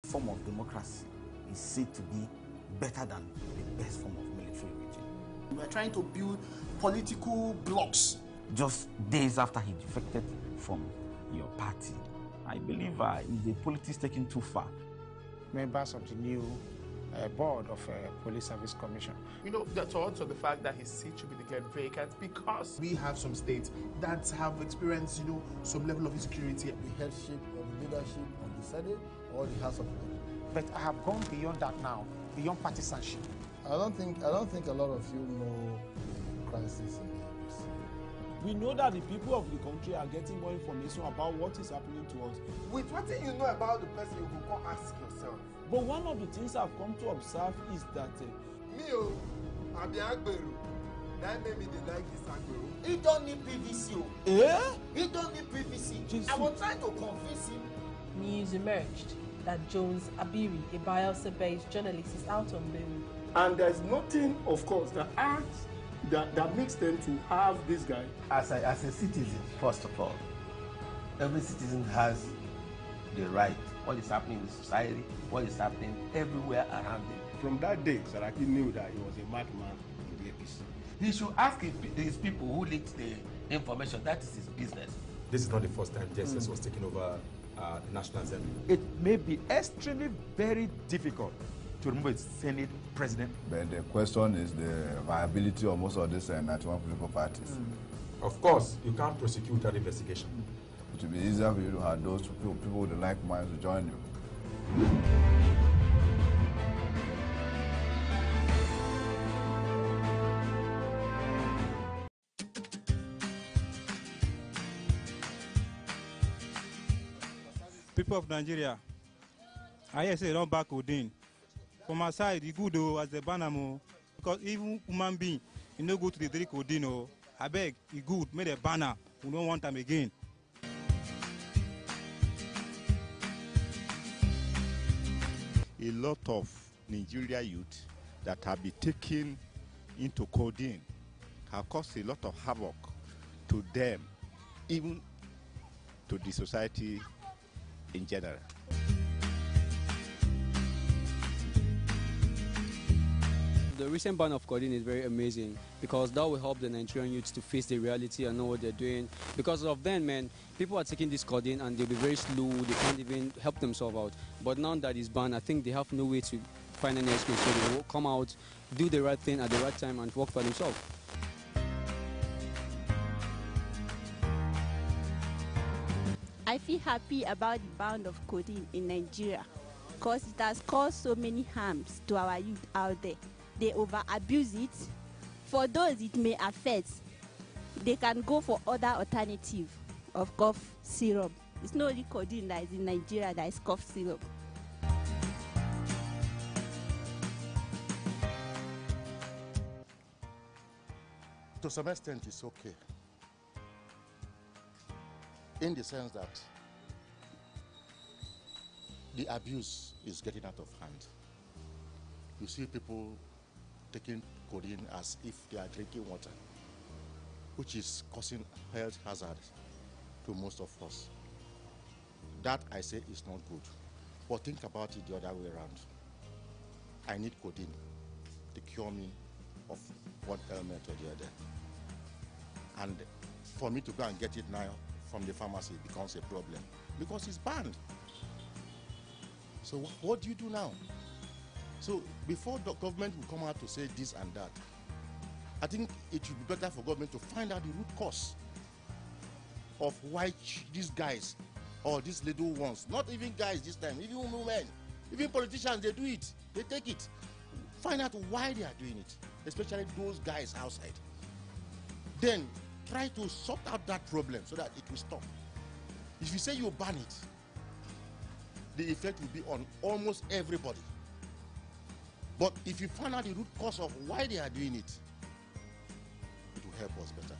form of democracy is said to be better than the best form of military regime. We are trying to build political blocks. Just days after he defected from your party, I believe is the politics taking too far. Members of the new board of Police Service Commission. You know, the thoughts of the fact that his seat should be declared vacant because we have some states that have experienced, some level of insecurity. The headship or the leadership of the Senate or the House of Representatives. But I have gone beyond that now, beyond partisanship. I don't think a lot of you know the crisis in the APC. We know that the people of the country are getting more information about what is happening to us. With what you know about the person, you can go ask yourself. But one of the things I've come to observe is that I'm Agberu. That made me like this Agberu. He don't need PVC. He don't need PVC. I was trying to convince him. News emerged that Jones Abiri, a Bayelsa-based journalist, is out on bail. And there's nothing, of course, that makes them to have this guy. As a citizen, first of all, every citizen has the right. What is happening in society, what is happening everywhere around him. From that day, Saraki knew that he was a madman in the APC. He should ask his people who leaked the information. That is his business. This is not the first time JSS was taking over the National Assembly. It may be extremely very difficult to remove a Senate president. But the question is the viability of most of these 91 political parties. Of course, you can't prosecute without investigation. It will be easier for you to have those people with the like minds to join you. People of Nigeria, I hear say they don't back Odin. From my side, it's good though as the banner, because even human being, you no go to the drink Odin. I beg, it's good, make a banner. We don't want them again. A lot of Nigeria youth that have been taken into codeine have caused a lot of havoc to them, even to the society in general. The recent ban of codeine is very amazing because that will help the Nigerian youths to face the reality and know what they're doing. Because of then, man, people are taking this codeine and they'll be very slow, they can't even help themselves out. But now that it's banned, I think they have no way to find any excuse. So they will come out, do the right thing at the right time and work for themselves. I feel happy about the ban of codeine in Nigeria because it has caused so many harms to our youth out there. They over-abuse it. For those it may affect, they can go for other alternative of cough syrup. It's not only codeine that is in Nigeria that is cough syrup. To some extent, it's okay. In the sense that the abuse is getting out of hand. You see people taking codeine as if they are drinking water, which is causing health hazards to most of us. That, I say, is not good. But think about it the other way around. I need codeine to cure me of one ailment or the other. And for me to go and get it now from the pharmacy becomes a problem because it's banned. So what do you do now? So before the government will come out to say this and that, I think it should be better for government to find out the root cause of why these guys or these little ones, not even guys this time, even women, even politicians, they do it, they take it. Find out why they are doing it, especially those guys outside. Then try to sort out that problem so that it will stop. If you say you ban it, the effect will be on almost everybody. But if you find out the root cause of why they are doing it, it will help us better.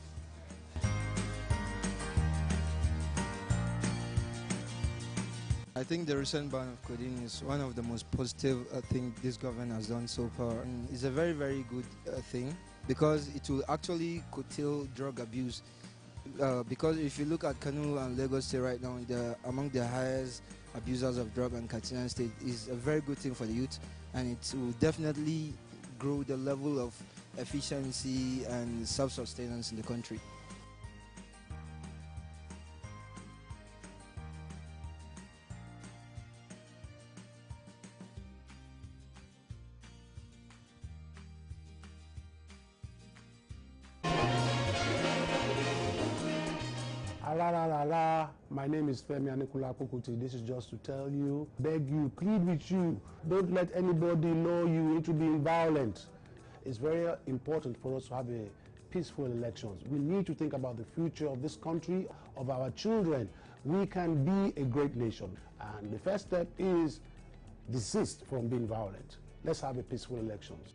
I think the recent ban of codeine is one of the most positive things this government has done so far. And it's a very, very good thing because it will actually curtail drug abuse. Because if you look at Kano and Lagos State right now, they're among the highest abusers of drug and Katsina State is a very good thing for the youth, and it will definitely grow the level of efficiency and self-sustenance in the country. My name is Femi Anikula Pokuti. This is just to tell you, beg you, plead with you, don't let anybody lure you into being violent. It's very important for us to have a peaceful elections. We need to think about the future of this country, of our children. We can be a great nation. And the first step is desist from being violent. Let's have a peaceful elections.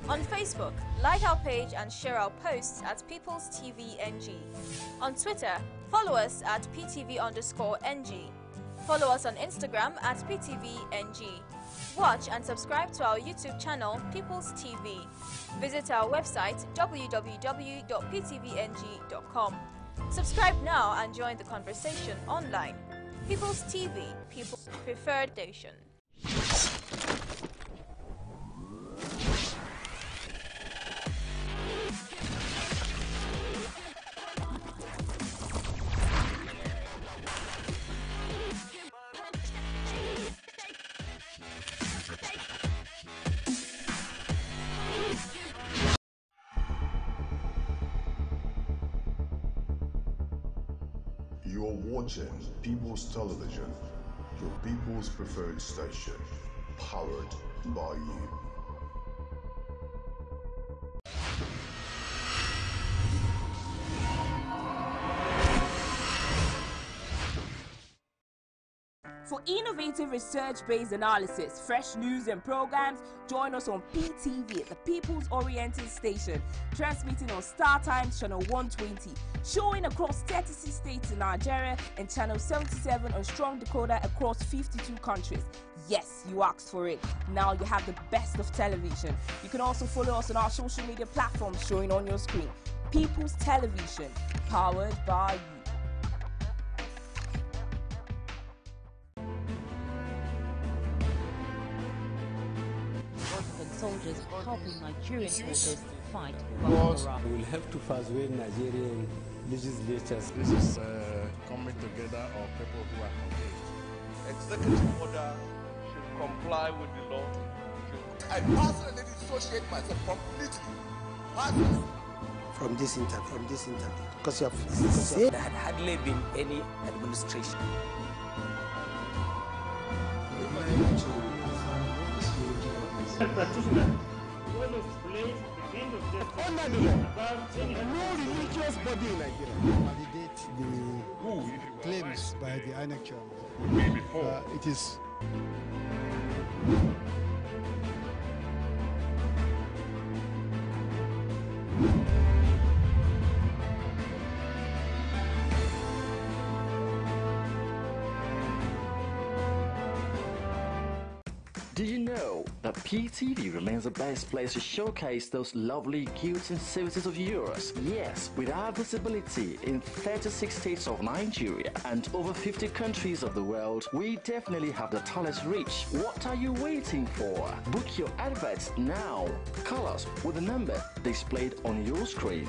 On Facebook, like our page and share our posts at People's TV NG. On Twitter, follow us at PTV_NG. Follow us on Instagram at PTVNG. Watch and subscribe to our YouTube channel, People's TV. Visit our website, www.ptvng.com. Subscribe now and join the conversation online. People's TV, People's Preferred Station. You're watching People's Television, your people's preferred station, powered by you. For innovative research-based analysis, fresh news and programs, join us on PTV, the People's Oriented Station, transmitting on Star Times Channel 120, showing across 36 states in Nigeria, and Channel 77 on Strong Decoder across 52 countries. Yes, you asked for it. Now you have the best of television. You can also follow us on our social media platforms showing on your screen. People's Television, powered by you. Soldiers helping Nigerian forces fight Boko Haram. We will have to persuade Nigerian legislatures. This is coming together of people who are engaged. Executive order should comply with the law. I personally dissociate myself completely. Personally. From this interview, because you have there had hardly been any administration. Practitioner, well explained the end of under the law. No religious body in Nigeria. Validate the claims by the INEC chairman. It is. Do you know that PTV remains the best place to showcase those lovely goods and services of yours? Yes, with our visibility in 36 states of Nigeria and over 50 countries of the world, we definitely have the tallest reach. What are you waiting for? Book your adverts now. Call us with the number displayed on your screen.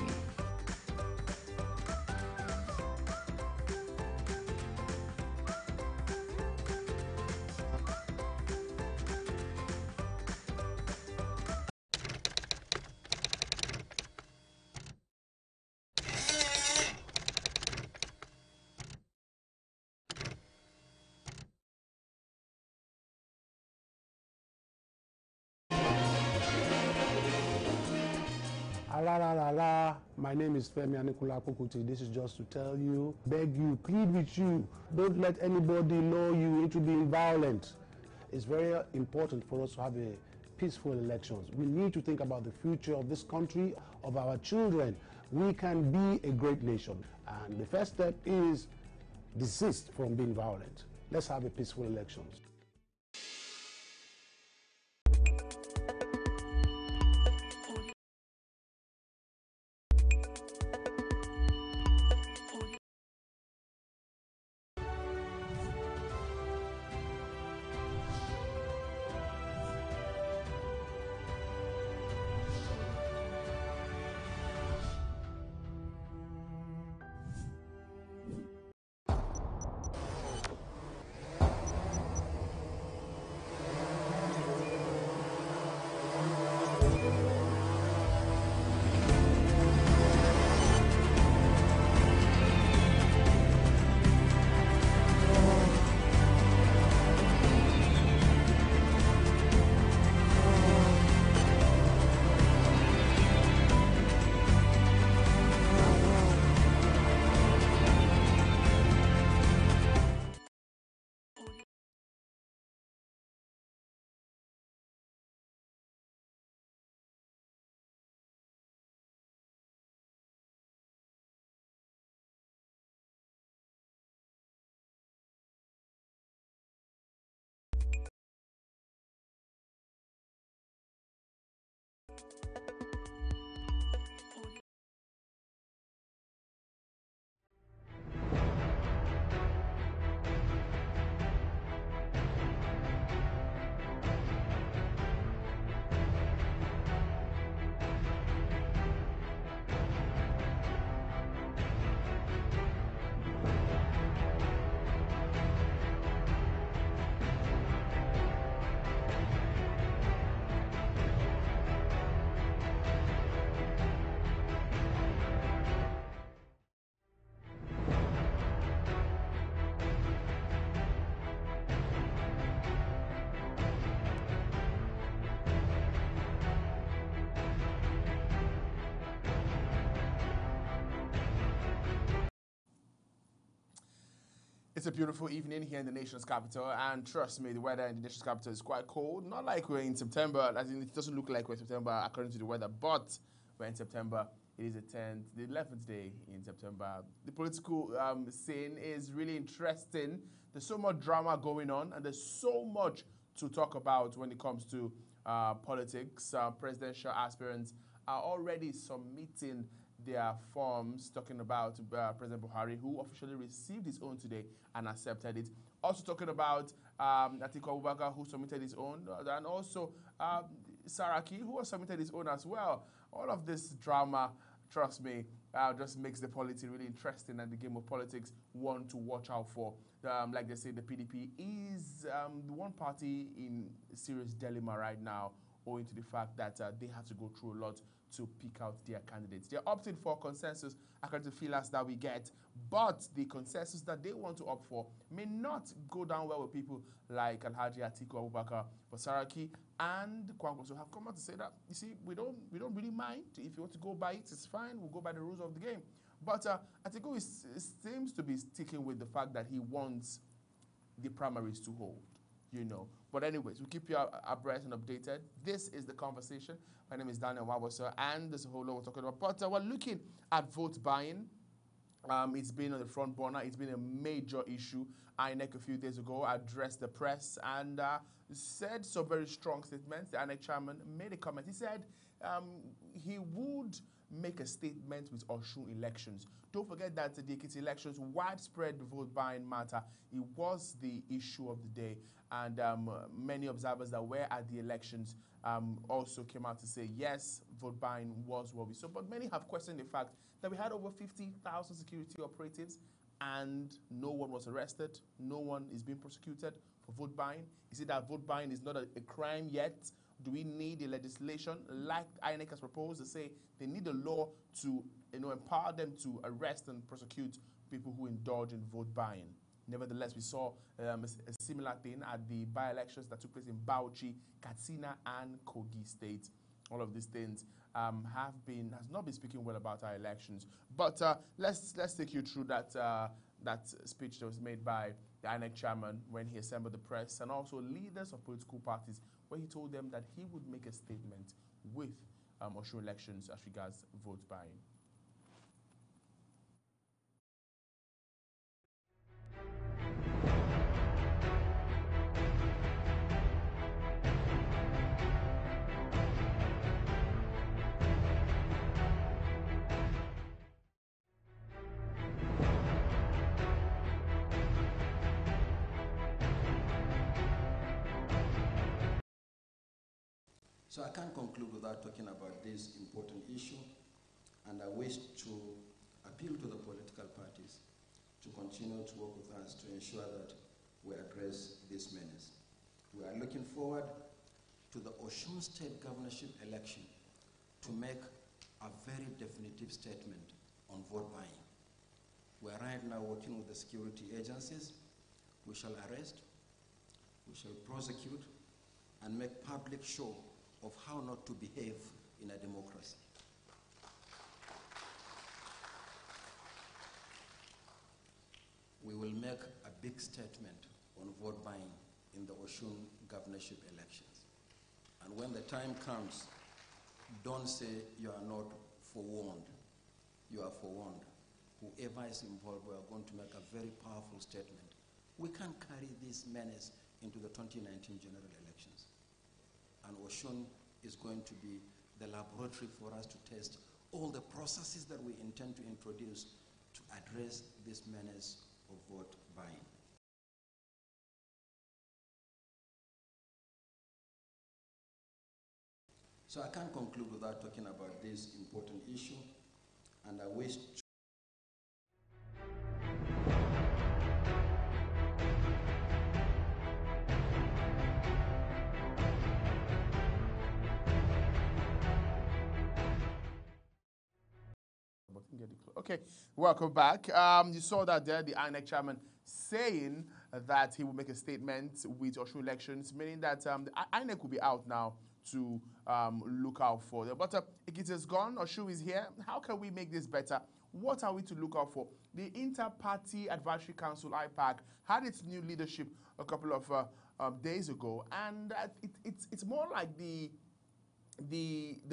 My name is Femi Anikula Kokuti. This is just to tell you, beg you, plead with you. Don't let anybody lure you into being violent. It's very important for us to have a peaceful elections. We need to think about the future of this country, of our children. We can be a great nation. And the first step is desist from being violent. Let's have a peaceful elections. It's a beautiful evening here in the nation's capital, and trust me, the weather in the nation's capital is quite cold. Not like we're in September, as in it doesn't look like we're in September according to the weather, but we're in September. It is the 11th day in September. The political scene is really interesting. There's so much drama going on, and there's so much to talk about when it comes to politics. Presidential aspirants are already submitting their forms, talking about President Buhari, who officially received his own today and accepted it. Also talking about Atiku Abubakar, who submitted his own, and also Saraki, who has submitted his own as well. All of this drama, trust me, just makes the politics really interesting, and the game of politics one to watch out for. Like they say, the PDP is the one party in serious dilemma right now, owing to the fact that they have to go through a lot to pick out their candidates. They're opting for consensus according to feelers that we get, But the consensus that they want to opt for may not go down well with people like Alhaji Atiku Abubakar Basaraki and Kwankwaso have come out to say that, you see, we don't really mind. If you want to go by it, it's fine. We'll go by the rules of the game. But Atiku seems to be sticking with the fact that he wants the primaries to hold, you know. But anyways, we'll keep you abreast and updated. This is The Conversation. My name is Daniel Wawasa, and there's a whole lot we're talking about. But we're looking at vote buying. It's been on the front burner. It's been a major issue. INEC a few days ago addressed the press and said some very strong statements. The INEC chairman made a comment. He said he would make a statement with Osun elections. Don't forget that the Ekiti elections, widespread vote buying matter, it was the issue of the day. And many observers that were at the elections also came out to say, yes, vote buying was what we saw. But many have questioned the fact that we had over 50,000 security operatives and no one was arrested. No one is being prosecuted for vote buying. Is it that vote buying is not a crime yet? Do we need a legislation like INEC has proposed to say they need a law to empower them to arrest and prosecute people who indulge in vote buying? Nevertheless, we saw a similar thing at the by-elections that took place in Bauchi, Katsina, and Kogi State. All of these things has not been speaking well about our elections. But let's take you through that speech that was made by the INEC chairman when he assembled the press and also leaders of political parties, where he told them that he would make a statement with Osun elections as regards vote buying. So I can't conclude without talking about this important issue, and I wish to appeal to the political parties to continue to work with us to ensure that we address this menace. We are looking forward to the Osun State governorship election to make a very definitive statement on vote buying. We are right now working with the security agencies. We shall arrest, we shall prosecute, and make public show of how not to behave in a democracy. We will make a big statement on vote buying in the Osun governorship elections. And when the time comes, don't say you are not forewarned. You are forewarned. Whoever is involved, we are going to make a very powerful statement. We can't carry this menace into the 2019 general elections. And Osun is going to be the laboratory for us to test all the processes that we intend to introduce to address this menace of vote buying. So I can't conclude without talking about this important issue, and I wish Okay, welcome back. You saw that there, the INEC chairman saying that he will make a statement with Osun elections, meaning that the INEC will be out now to look out for them. But Ekiti is gone, Osun is here. How can we make this better? What are we to look out for? The Inter-Party Advisory Council, IPAC, had its new leadership a couple of days ago, and it's more like the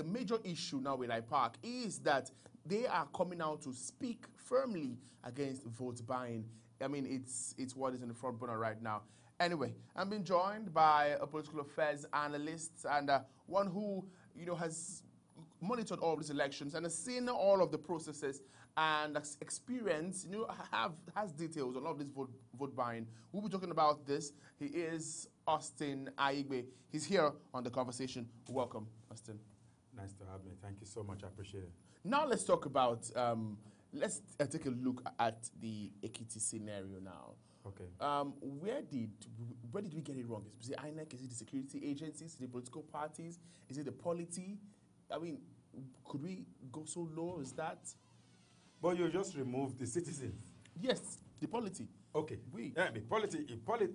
major issue now with IPAC is that they are coming out to speak firmly against vote buying. I mean, it's what is in the front burner right now. Anyway, I'm being joined by a political affairs analyst and one who, has monitored all of these elections and has seen all of the processes and experience, has details on all of this vote buying. We'll be talking about this. He is Austin Aigbe. He's here on The Conversation. Welcome, Austin. Nice to have me. Thank you so much. I appreciate it. Now let's talk about, let's take a look at the Ekiti scenario now. Okay. Where did we get it wrong? Is it INEC? Is it the security agencies? Is it the political parties? Is it the polity? I mean, could we go so low as that? Well, you just removed the citizens. Yes, the polity. Okay. We. Yeah, the polity.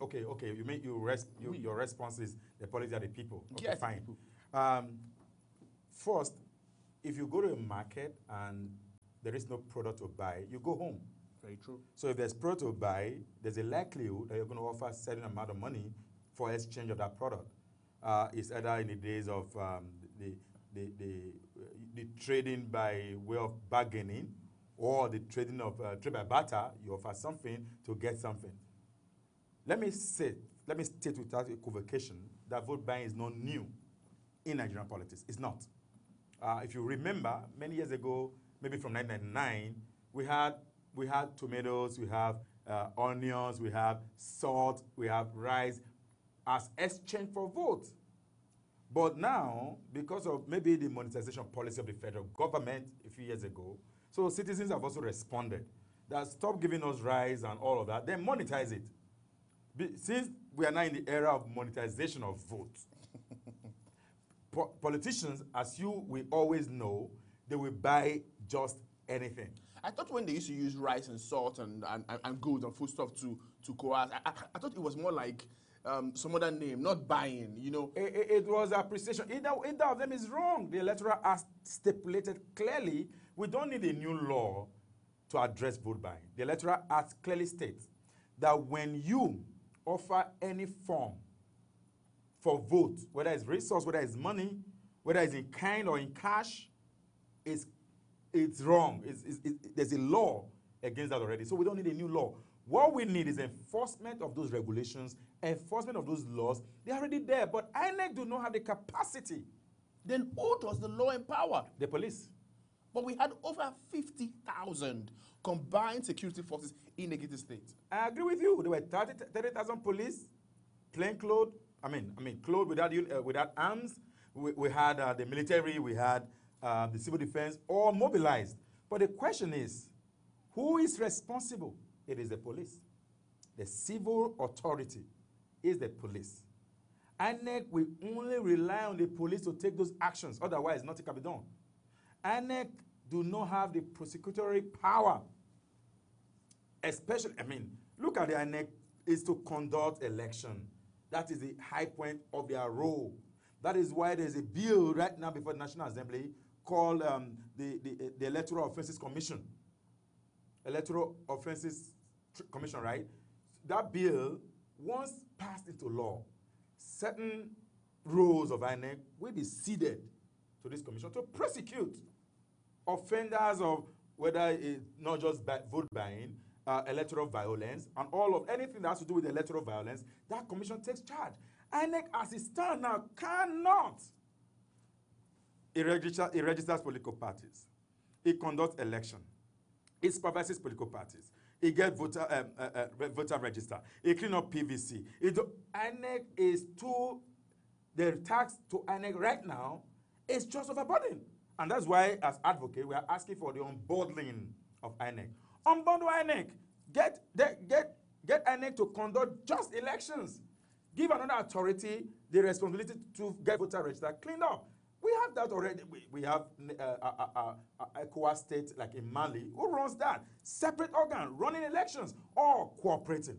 Okay. You mean your response is the polity are the people. Okay, yes, fine. people. First, if you go to a market and there is no product to buy, you go home. Very true. So if there's product to buy, there's a likelihood that you're going to offer a certain amount of money for exchange of that product. It's either in the days of the trading by way of bargaining, or the trading of trade by barter. You offer something to get something. Let me state without equivocation that vote buying is not new in Nigerian politics. It's not. If you remember, many years ago, maybe from 1999, we had tomatoes, we have onions, we have salt, we have rice as exchange for votes. But now, because of maybe the monetization policy of the federal government a few years ago, so citizens have also responded that stop giving us rice and all of that, then monetize it. Since we are now in the era of monetization of votes, politicians, as you will always know, they will buy just anything. I thought when they used to use rice and salt and goods and foodstuff to coerce, I thought it was more like some other name, not buying, you know. It was appreciation. Either of them is wrong. The Electoral Act stipulated clearly we don't need a new law to address vote buying. The Electoral Act clearly states that when you offer any form for vote, whether it's resource, whether it's money, whether it's in kind or in cash, it's wrong. There's a law against that already. So we don't need a new law. What we need is enforcement of those regulations, enforcement of those laws. They're already there, but INEC do not have the capacity. Then who does the law empower? The police. But we had over 50,000 combined security forces in Ekiti State. I agree with you. There were 30,000 police, plainclothes, clothes without arms. We had the military, we had the civil defense, all mobilized. But the question is, who is responsible? It is the police. The civil authority is the police. INEC will only rely on the police to take those actions. Otherwise, nothing can be done. INEC do not have the prosecutory power. Especially, look at the INEC is to conduct election. That is the high point of their role. That is why there's a bill right now before the National Assembly called the Electoral Offences Commission. Electoral Offences Commission, right? That bill, once passed into law, certain roles of INEC will be ceded to this commission to prosecute offenders of whether it's not just vote buying, electoral violence, and all of anything that has to do with electoral violence. That commission takes charge. INEC, as it stands now, cannot. It registers political parties. It conducts election. It supervises political parties. It gets voter register. It clean up PVC. INEC is the tax to INEC right now is just overburdened. And that's why, as advocate, we are asking for the unbundling of INEC. Unbundle INEC. Get INEC to conduct just elections. Give another authority the responsibility to get voter register cleaned up. We have that already. We have ECOWAS state like in Mali who runs that. Separate organ running elections, all cooperating.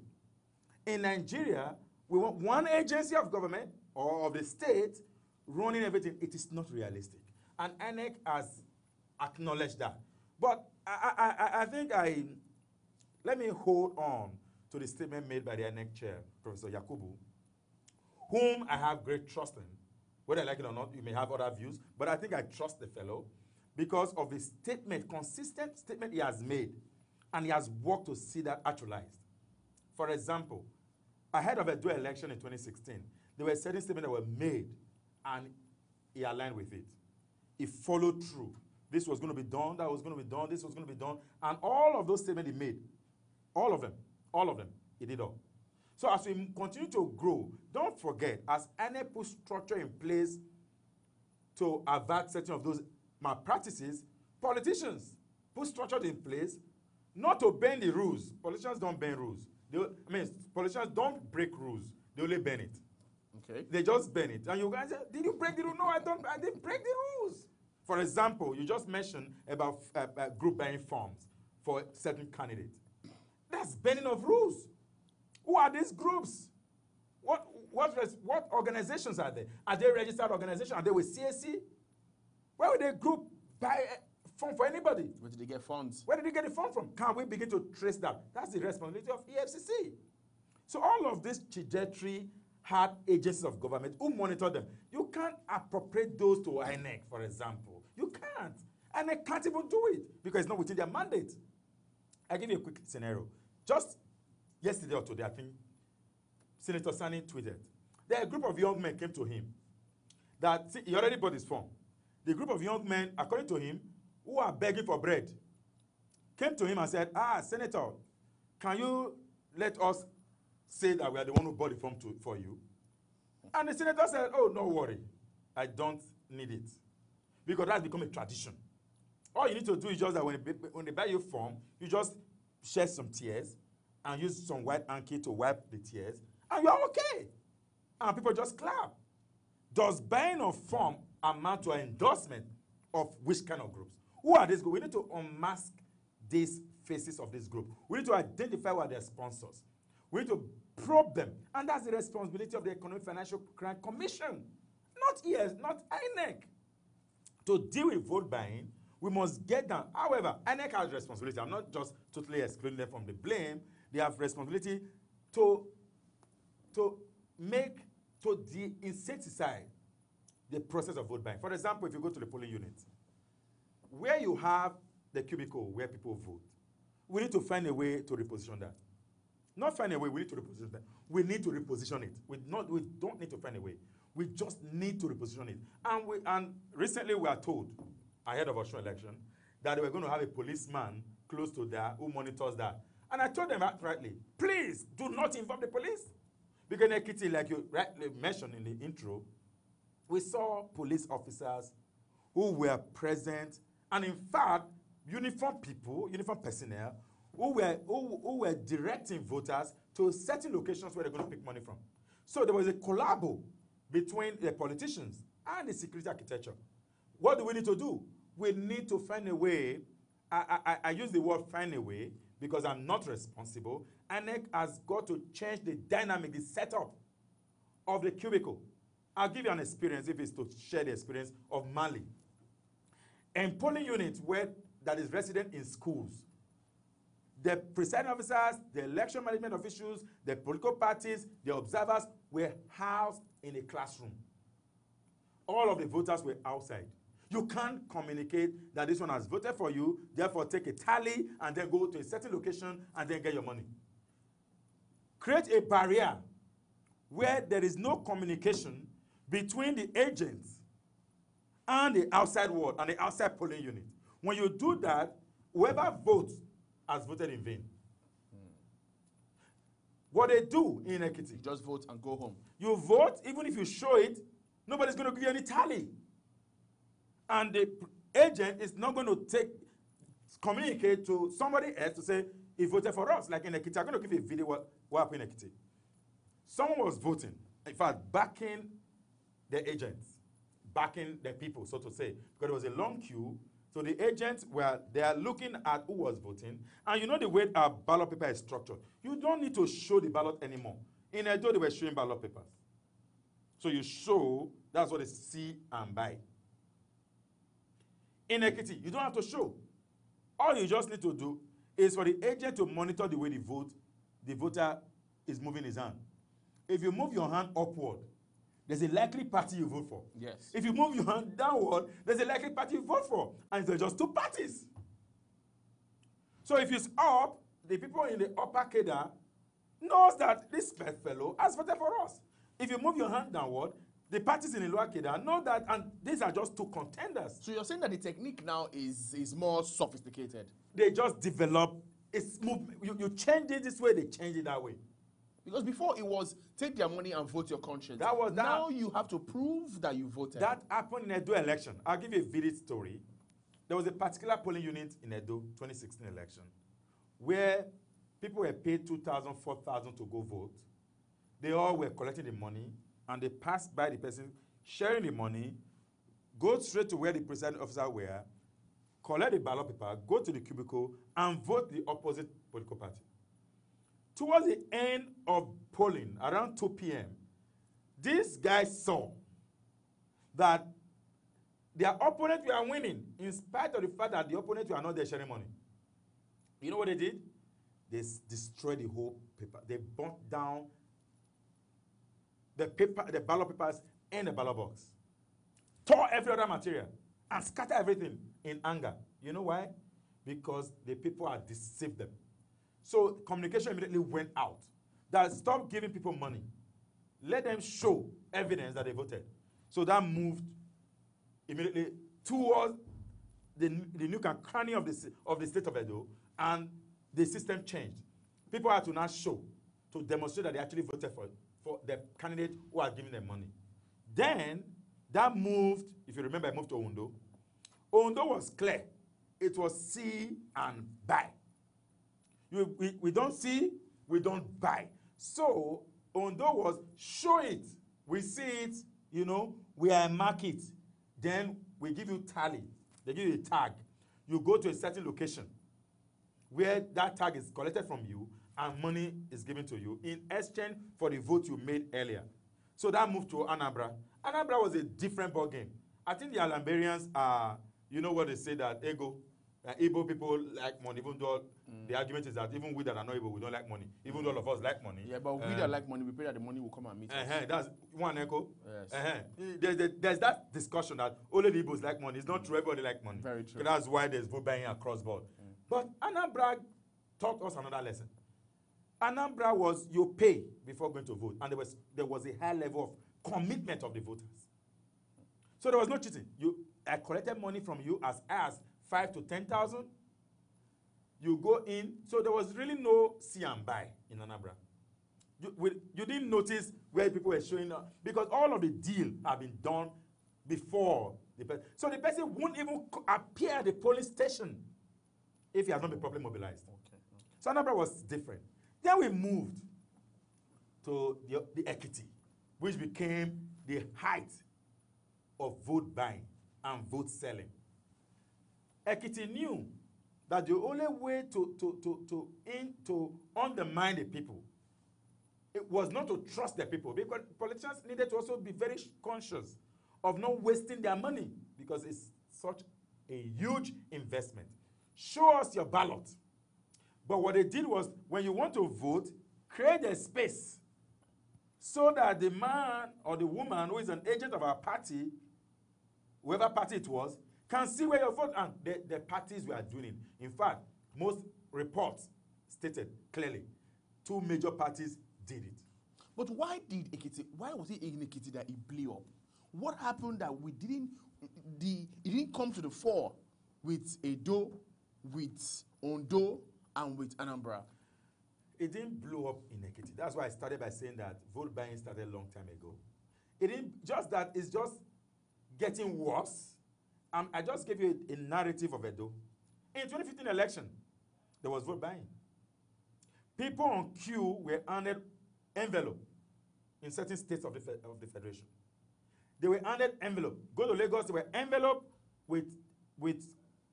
In Nigeria, we want one agency of government or of the state running everything. It is not realistic. And INEC has acknowledged that. But I think let me hold on to the statement made by the INEC chair, Professor Yakubu, whom I have great trust in. Whether I like it or not, you may have other views, but I think I trust the fellow because of the statement, consistent statement he has made, and he has worked to see that actualized. For example, ahead of a dual election in 2016, there were certain statements that were made, and he aligned with it. He followed through. This was going to be done, that was going to be done, this was going to be done, and all of those statements he made, all of them, he did all. So as we continue to grow, don't forget, as INEC puts structure in place to avert certain of those malpractices, politicians put structure in place not to bend the rules. Politicians don't bend rules. Politicians don't break rules. They only bend it. Okay. They just bend it. And you guys say, did you break the rule? No, I didn't break the rules. For example, you just mentioned about group buying forms for certain candidates. That's bending of rules. Who are these groups? What organizations are they? Are they registered organizations? Are they with CAC? Where would they group buy fund for anybody? Where did they get funds? Where did they get the fund from? Can we begin to trace that? That's the responsibility of EFCC. So all of this trajectory had agencies of government who monitor them. You can't appropriate those to INEC, for example. You can't. And they can't even do it because it's not within their mandate. I'll give you a quick scenario. Just yesterday or today, I think, Senator Sani tweeted. There a group of young men came to him that, see, he already bought his form. The group of young men, according to him, who are begging for bread, came to him and said, Senator, can you let us say that we are the one who bought the form for you? And the senator said, oh, no worry. I don't need it. Because that's become a tradition. All you need to do is just that when they buy your form, you just shed some tears and use some white hanky to wipe the tears, and you're okay. And people just clap. Does buying a form amount to an endorsement of which kind of groups? Who are these groups? We need to unmask these faces of this group. We need to identify who are their sponsors. We need to probe them. And that's the responsibility of the Economic Financial Crime Commission, not ES, not INEC. To deal with vote buying, we must get down. However, INEC has responsibility. I'm not just totally excluding them from the blame. They have responsibility to de-insecticide the process of vote buying. For example, if you go to the polling unit, where you have the cubicle where people vote, we need to find a way to reposition that. Not find a way, we need to reposition that. We need to reposition it. We don't need to find a way. We just need to reposition it. And recently we are told, ahead of our election, that they were going to have a policeman close to there who monitors that. And I told them outrightly, please do not involve the police. Because in Ekiti, like you rightly mentioned in the intro, we saw police officers who were present, and in fact, uniformed people, uniformed personnel, who were directing voters to certain locations where they're going to pick money from. So there was a collabo between the politicians and the security architecture. What do we need to do? We need to find a way. I use the word find a way because I'm not responsible. INEC has got to change the dynamic, the setup of the cubicle. I'll give you an experience, if it's to share the experience of Mali. In polling units that is resident in schools, the presiding officers, the election management officials, the political parties, the observers were housed in a classroom. All of the voters were outside. You can't communicate that this one has voted for you, therefore take a tally and then go to a certain location and then get your money. Create a barrier where there is no communication between the agents and the outside world and the outside polling unit. When you do that, whoever votes has voted in vain. What they do in Ekiti, you just vote and go home. You vote, even if you show it, nobody's going to give you any tally. And the agent is not going to communicate to somebody else to say, he voted for us. Like in Ekiti, I'm going to give you a video what happened in Ekiti. Someone was voting, in fact, backing the agents, backing the people, so to say, because there was a long queue. So the agents they are looking at who was voting. And you know the way our ballot paper is structured. You don't need to show the ballot anymore. In Edo, they were showing ballot papers. So you show, that's what they see and buy. In Ekiti, you don't have to show. All you just need to do is for the agent to monitor the way the voter is moving his hand. If you move your hand upward, there's a likely party you vote for. Yes. If you move your hand downward, there's a likely party you vote for. And there's just two parties. So if it's up, the people in the upper cadre knows that this fellow has voted for us. If you move your hand downward, the parties in the lower cadre know that, and these are just two contenders. So you're saying that the technique now is more sophisticated? They just develop, it's you change it this way, they change it that way. Because before it was take their money and vote your conscience. That. Now you have to prove that you voted. That happened in Edo election. I'll give you a vivid story. There was a particular polling unit in Edo 2016 election where people were paid 2,000, 4,000 to go vote. They all were collecting the money and they passed by the person sharing the money, go straight to where the presiding officer were, collect the ballot paper, go to the cubicle and vote the opposite political party. Towards the end of polling, around 2 p.m., these guys saw that their opponents were winning in spite of the fact that the opponents were not there sharing money. You know what they did? They destroyed the whole paper. They burnt down the paper, the ballot papers, and the ballot box. Tore every other material and scattered everything in anger. You know why? Because the people had deceived them. So communication immediately went out. That stop giving people money. Let them show evidence that they voted. So that moved immediately towards the nook and cranny of the state of Edo, and the system changed. People had to now show, to demonstrate that they actually voted for the candidate who had given them money. Then, that moved, if you remember, it moved to Ondo. Ondo was clear. It was see and buy. We don't see, we don't buy. So, Ondo was show it, we see it, you know, we are a market. Then we give you tally. They give you a tag. You go to a certain location where that tag is collected from you and money is given to you in exchange for the vote you made earlier. So that moved to Anambra. Anambra was a different ball game. I think the Alambarians are, you know what they say, that Igbo people like money, even though the argument is that even we that are not Igbo, we don't like money. Even though all of us like money. Yeah, but we that like money, we pray that the money will come and meet us. That's one echo. Yes. There's that discussion that only the Igbos like money. It's not true, everybody like money. Very true. That's why there's vote buying across board. But Anambra taught us another lesson. Anambra was you pay before going to vote, and there was a high level of commitment of the voters. So there was no cheating. I collected money from you as high as 5 to 10,000. You go in, so there was really no see and buy in Anambra. You didn't notice where people were showing up because all of the deal had been done before the person. So the person won't even appear at the polling station if he has not been properly mobilized. Okay. So Anambra was different. Then we moved to the Ekiti, which became the height of vote buying and vote selling. Ekiti knew that the only way to undermine the people, it was not to trust the people, because politicians needed to also be very conscious of not wasting their money because it's such a huge investment. Show us your ballot. But what they did was, when you want to vote, create a space so that the man or the woman who is an agent of our party, whoever party it was, can see where you vote. And the parties were doing it. In fact, most reports stated clearly 2 major parties did it. But why was it in Ekiti that it blew up? What happened that it didn't come to the fore with Edo, with Ondo, and with Anambra? It didn't blow up in Ekiti. That's why I started by saying that vote buying started a long time ago. It didn't, just that it's just getting worse. I just gave you a narrative of Edo. In 2015 election, there was vote buying. People on queue were handed envelope in certain states of the federation. They were handed envelope. Go to Lagos, they were envelope with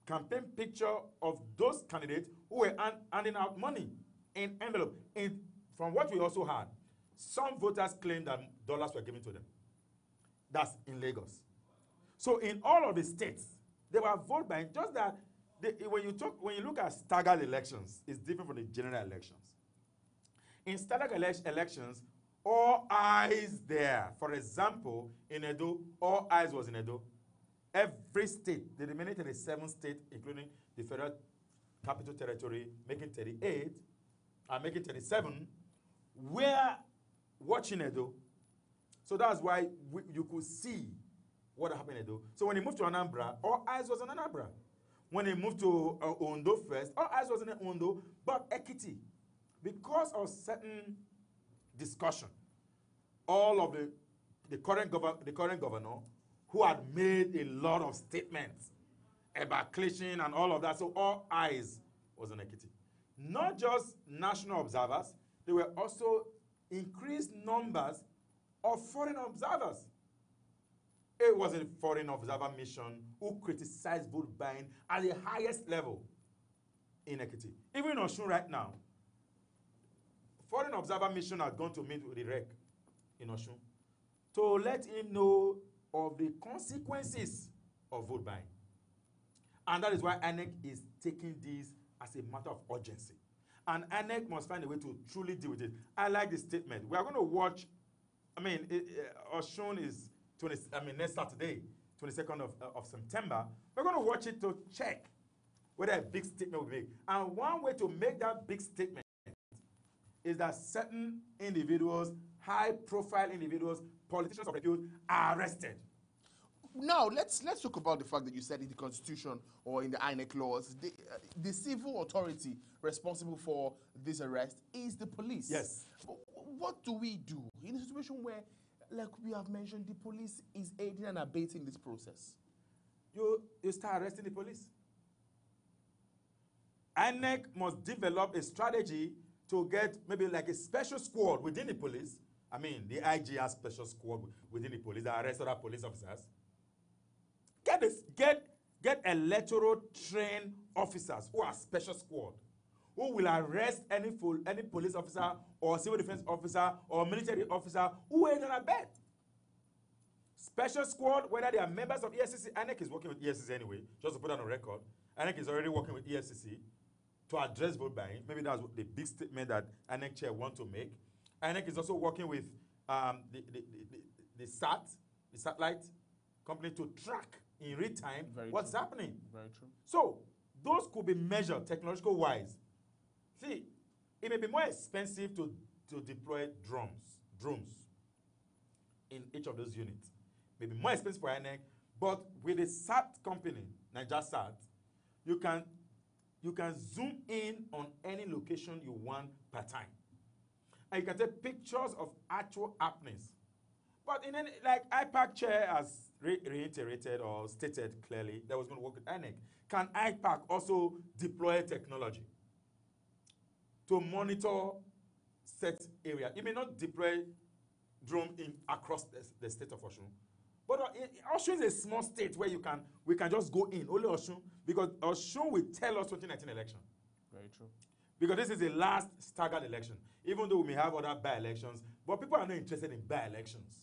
campaign picture of those candidates who were handing out money in envelope. And from what we also heard, some voters claimed that dollars were given to them. That's in Lagos. So in all of the states, they were vote buying. Just that when you look at staggered elections, it's different from the general elections. In staggered elections, all eyes there. For example, in Edo, all eyes was in Edo. Every state, the remaining 37 states, including the Federal Capital Territory, making 38, and making 37, were watching Edo. So that's why you could see what happened in Edo. So when he moved to Anambra, all eyes was on Anambra. When he moved to Ondo first, all eyes was in Ondo, but Ekiti, because of certain discussion, all of the current governor, who had made a lot of statements about clinching and all of that, so all eyes was on Ekiti. Not just national observers, there were also increased numbers of foreign observers. It was a foreign observer mission who criticized vote buying at the highest level in Ekiti. Even in Osun right now, foreign observer mission had gone to meet with the REC in Osun to let him know of the consequences of vote buying. And that is why INEC is taking this as a matter of urgency. And INEC must find a way to truly deal with it. I like this statement. We are going to watch, Osun is next Saturday, 22nd of September. We're going to watch it to check whether a big statement will be made. And one way to make that big statement is that certain individuals, high-profile individuals, politicians of repute, are arrested. Now, let's talk about the fact that you said in the Constitution or in the INEC laws, the civil authority responsible for this arrest is the police. Yes. What do we do in a situation where, like we have mentioned, the police is aiding and abating this process? You start arresting the police. INEC must develop a strategy to get maybe like a special squad within the police. I mean, the IG has special squad within the police that arrest other police officers. Get electoral trained officers who are special squad, who will arrest any police officer or civil defense officer or military officer who aid and abet. Special squad, whether they are members of EFCC, INEC is working with EFCC anyway, just to put that on record. INEC is already working with EFCC to address vote buying. Maybe that's the big statement that INEC chair want to make. INEC is also working with the satellite company to track in real time what's happening. Very true. So those could be measured technological wise. See, it may be more expensive to deploy drones in each of those units. Maybe more expensive for INEC, but with a SAT company, NigerSat, you can zoom in on any location you want per time. And you can take pictures of actual happenings. But in any, like IPAC chair has reiterated or stated clearly that was going to work with INEC. Can IPAC also deploy technology to monitor set area? It may not deploy drone across the state of Osun, but Osun is a small state where we can just go in, only Osun, because Osun will tell us 2019 election. Very true. Because this is the last staggered election, even though we may have other by-elections, but people are not interested in by-elections.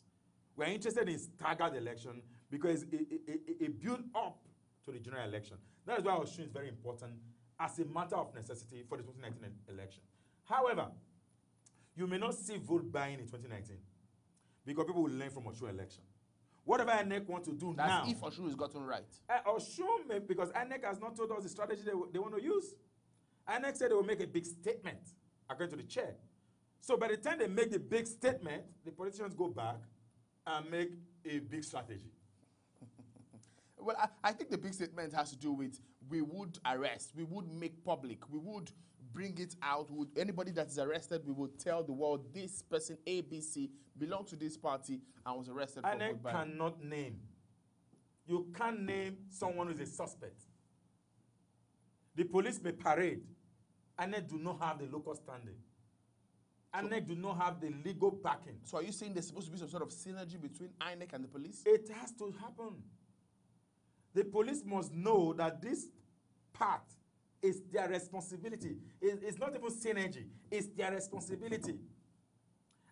We're interested in staggered election because it builds up to the general election. That is why Osun is very important as a matter of necessity for the 2019 election. However, you may not see vote buying in 2019 because people will learn from Osun election. Whatever INEC want to do now. That's if Osun is gotten right. Osun, because INEC has not told us the strategy they want to use. INEC said they will make a big statement, according to the chair. So by the time they make the big statement, the politicians go back and make a big strategy. Well, I think the big statement has to do with we would arrest, we would make public, we would bring it out. Anybody that is arrested, we would tell the world this person, ABC, belonged to this party and was arrested for vote buying. Cannot name. You can't name someone who is a suspect. The police may parade. INEC do not have the local standing. INEC do not have the legal backing. So are you saying there's supposed to be some sort of synergy between INEC and the police? It has to happen. The police must know that this part is their responsibility. It's not even synergy. It's their responsibility.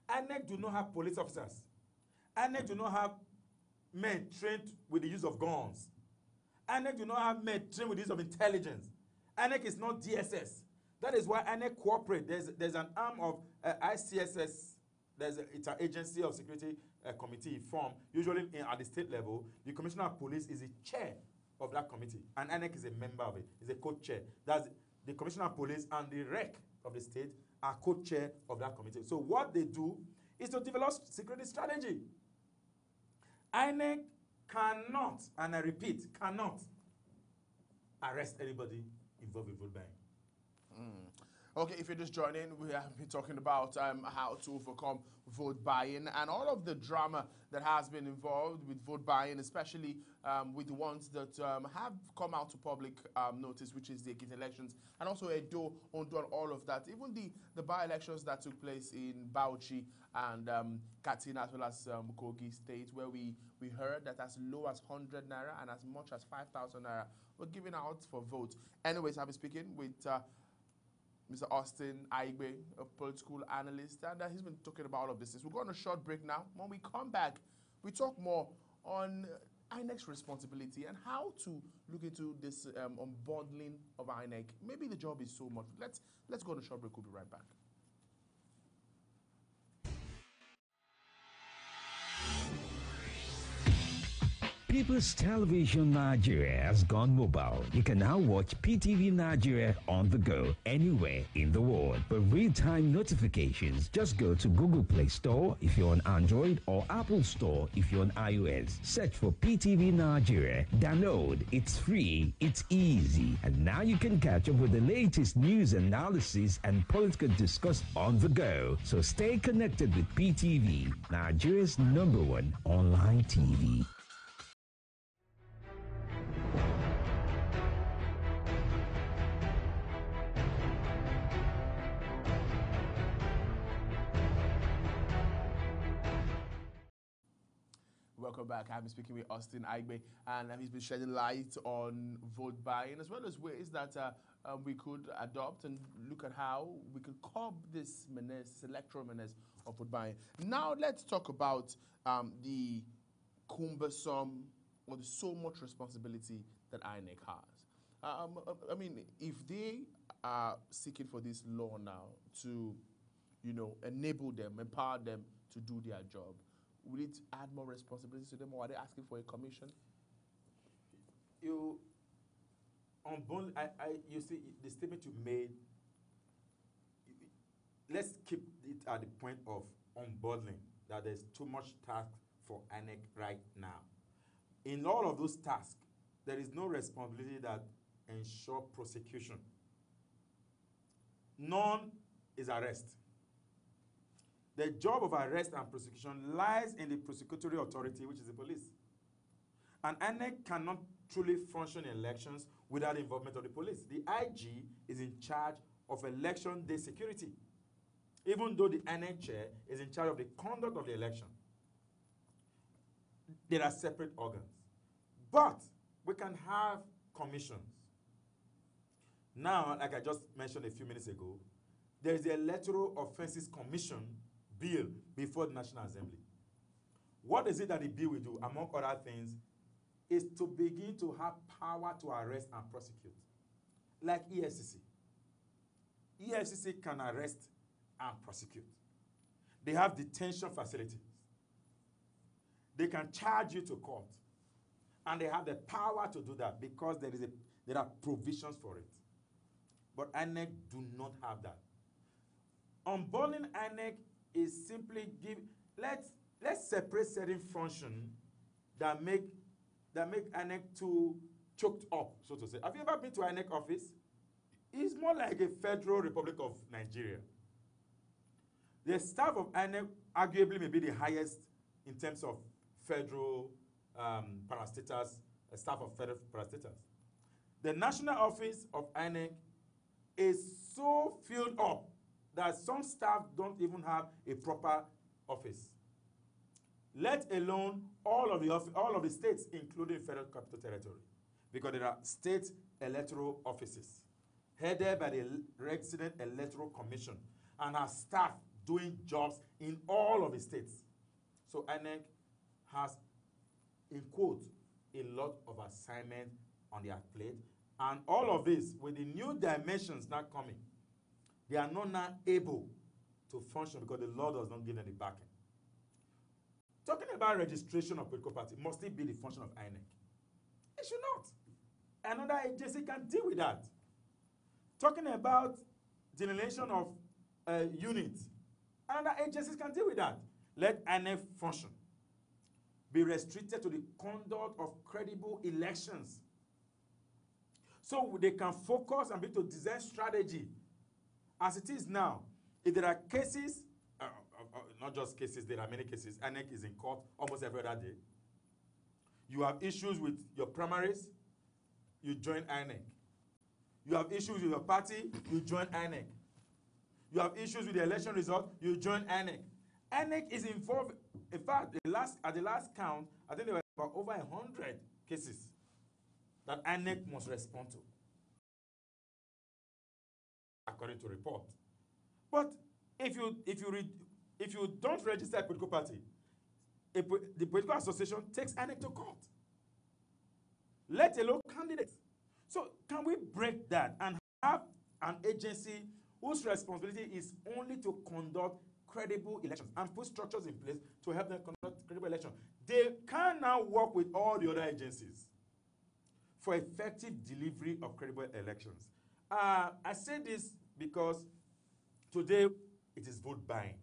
INEC do not have police officers. INEC do not have men trained with the use of guns. INEC do not have men trained with the use of intelligence. INEC is not DSS. That is why INEC cooperate. There's an arm of ICSS. It's an agency of security committee formed, usually at the state level. The commissioner of police is the chair of that committee, and INEC is a member of it. He's a co-chair. That's the commissioner of police and the REC of the state are co-chair of that committee. So what they do is to develop security strategy. INEC cannot, and I repeat, cannot arrest anybody involved in vote buying. Okay, if you're just joining, we have been talking about how to overcome vote buying and all of the drama that has been involved with vote buying, especially with the ones that have come out to public notice, which is the Ekiti elections, and also Edo, Ondo, and all of that. Even the by-elections that took place in Bauchi and Katsina, as well as Kogi State, where we heard that as low as 100 naira and as much as 5,000 naira were given out for votes. Anyways, I'll be speaking with Mr. Austin Aigbe, a political analyst, and he's been talking about all of this. We're going on a short break now. When we come back, we talk more on INEC's responsibility and how to look into this unbundling of INEC. Maybe the job is so much. Let's go on a short break. We'll be right back. People's Television Nigeria has gone mobile. You can now watch PTV Nigeria on the go anywhere in the world. For real-time notifications, just go to Google Play Store if you're on Android or Apple Store if you're on iOS. Search for PTV Nigeria. Download. It's free. It's easy. And now you can catch up with the latest news analysis and political discourse on the go. So stay connected with PTV, Nigeria's #1 online TV. Welcome back. I've been speaking with Austin Aigbe, and he's been shedding light on vote buying, as well as ways that we could adopt and look at how we could curb this menace, electoral menace of vote buying. Now, let's talk about the cumbersome or the so much responsibility that INEC has. I mean, if they are seeking for this law now to, enable them, empower them to do their job, will it add more responsibilities to them, or are they asking for a commission? You see the statement you made. Let's keep it at the point of unbundling, that there's too much task for INEC right now. In all of those tasks, there is no responsibility that ensure prosecution. None is arrest. The job of arrest and prosecution lies in the prosecutory authority, which is the police. And INEC cannot truly function in elections without the involvement of the police. The IG is in charge of election day security, even though the INEC chair is in charge of the conduct of the election. There are separate organs. But we can have commissions. Now, like I just mentioned a few minutes ago, there is the Electoral Offences Commission bill before the National Assembly. What is it that the bill will do, among other things, is to begin to have power to arrest and prosecute, like EFCC. EFCC can arrest and prosecute. They have detention facilities. They can charge you to court. And they have the power to do that because there are provisions for it. But INEC do not have that. Unbundling INEC is simply let's separate certain functions that make INEC too choked up, so to say. Have you ever been to INEC office? It's more like a Federal Republic of Nigeria. The staff of INEC arguably may be the highest in terms of federal parastatals, staff of federal parastatals. The national office of INEC is so filled up that some staff don't even have a proper office, let alone all of the states, including Federal Capital Territory, because there are state electoral offices headed by the Resident Electoral Commission and has staff doing jobs in all of the states. So INEC has, in quote, a lot of assignment on their plate, and all of this, with the new dimensions now coming, they are not now able to function because the law does not give them the backing. Talking about registration of political party, must it be the function of INEC? It should not. Another agency can deal with that. Talking about delineation of units, another agencies can deal with that. Let INEC function. Be restricted to the conduct of credible elections, so they can focus and be to design strategy. As it is now, if there are cases, not just cases, there are many cases, INEC is in court almost every other day. You have issues with your primaries, you join INEC. You have issues with your party, you join INEC. You have issues with the election result, you join INEC. INEC is involved. In fact, at the last count, I think there were about over 100 cases that INEC must respond to. according to report. But if you don't register a political party, the political association takes INEC to court, let alone candidates. So can we break that and have an agency whose responsibility is only to conduct credible elections and put structures in place to help them conduct credible elections? They can now work with all the other agencies for effective delivery of credible elections. I say this because today it is vote buying.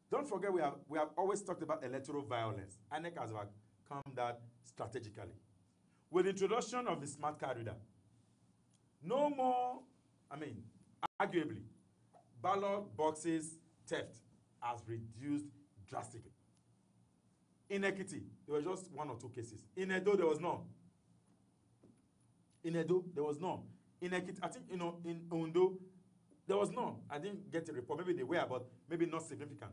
Don't forget we have always talked about electoral violence. INEC has overcome that strategically. With the introduction of the smart card reader, no more, arguably, ballot boxes theft has reduced drastically. In Ekiti, there were just 1 or 2 cases. In Edo, there was none. In Edo, there was none. In Ekiti, I think, in Ondo, there was none. I didn't get a report. Maybe they were, but maybe not significant.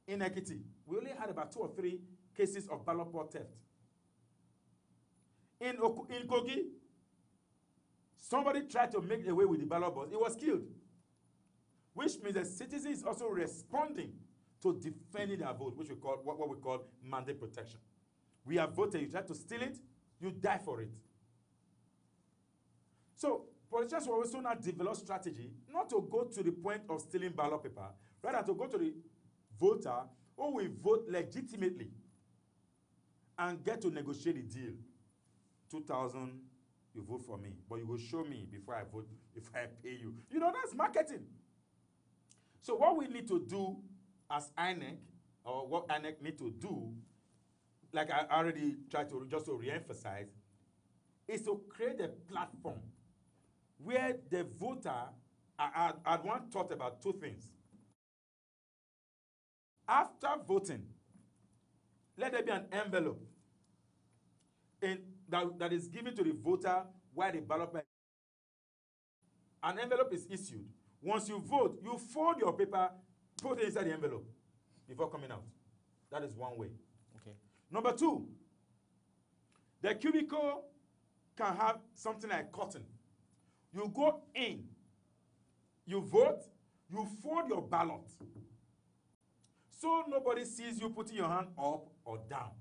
In Ekiti, we only had about 2 or 3 cases of ballot box theft. In Kogi, somebody tried to make away with the ballot box. He was killed. Which means the citizen is also responding to defending their vote, which we call what we call mandate protection. We have voted, you try to steal it, you die for it. So politicians will also now develop strategy not to go to the point of stealing ballot paper, rather to go to the voter who will vote legitimately and get to negotiate a deal. 2,000, you vote for me, but you will show me before I vote, if I pay you. You know, that's marketing. So what we need to do as INEC, or what INEC need to do, like I already tried to just to re-emphasize, is to create a platform where the voter, I once thought about 2 things. After voting, let there be an envelope that is given to the voter while the ballot paper. An envelope is issued. Once you vote, you fold your paper, put it inside the envelope before coming out. That is one way. Okay. Number 2, the cubicle can have something like curtain. You go in, you vote, you fold your ballot. So nobody sees you putting your hand up or down.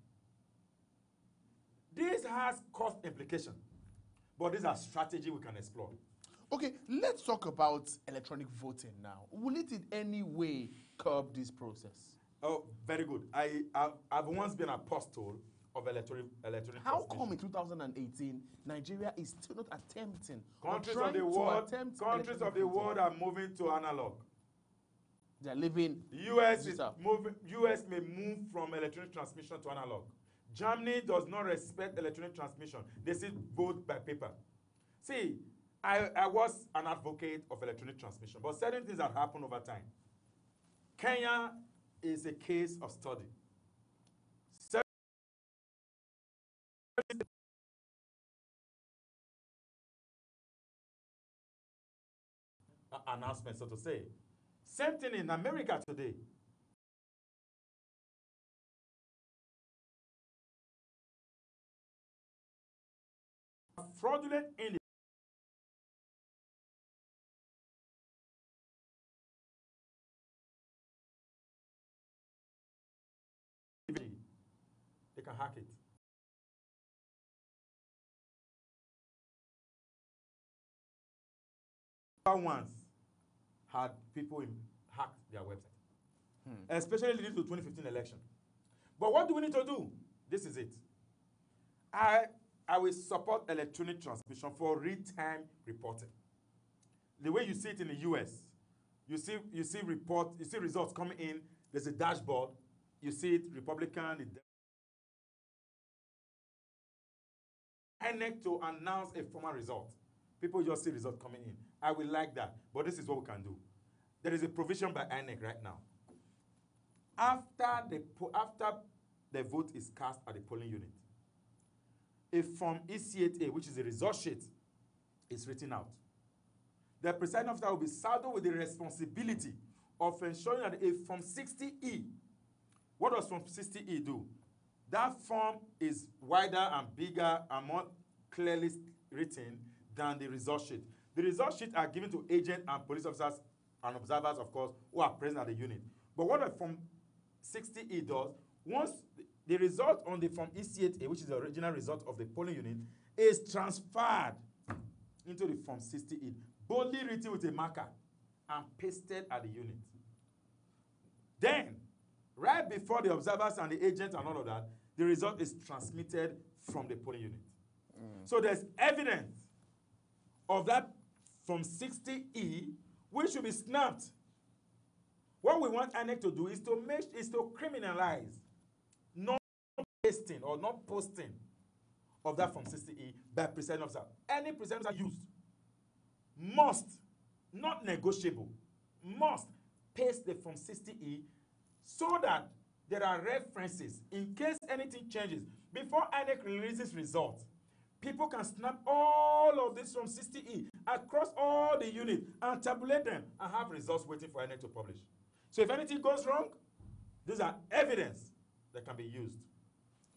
This has cost implications, but these are strategies we can explore. Okay, let's talk about electronic voting now. Will it in any way curb this process? Oh, very good. I've once been apostle of electronic How come in 2018, Nigeria is still not attempting? Countries of the world are moving to analog. They're living. US may move from electronic transmission to analog. Germany does not respect electronic transmission. They still vote by paper. See, I was an advocate of electronic transmission, but certain things have happened over time. Kenya is a case of study. Announcement, so to say. Same thing in America today. Fraudulent in they can hack it. Once had people hack their website, especially leading to the 2015 election. But what do we need to do? This is it. I will support electronic transmission for real-time reporting. The way you see it in the US, you see results coming in, there's a dashboard, you see it, Republican, INEC to announce a formal result. People just see results coming in. I will like that, but this is what we can do. There is a provision by INEC right now. After the vote is cast at the polling unit, a Form EC8A, which is a result sheet, is written out. The presiding officer will be saddled with the responsibility of ensuring that a Form 60E, what does Form 60E do? That form is wider and bigger and more clearly written than the result sheet. The result sheets are given to agents and police officers and observers, of course, who are present at the unit. But what the Form 60E does, once the result on the Form EC8A, which is the original result of the polling unit, is transferred into the Form 60E, boldly written with a marker and pasted at the unit. Then, right before the observers and the agents and all of that, the result is transmitted from the polling unit. So there's evidence of that from 60E, which should be snapped. What we want INEC to do is to criminalize not pasting or not posting of that from 60E by presiding officer. Any presiding officer used must, not negotiable, must paste the from 60E so that there are references in case anything changes. Before INEC releases results, people can snap all of this from 60E across all the units and tabulate them and have results waiting for INEC to publish. So if anything goes wrong, these are evidence that can be used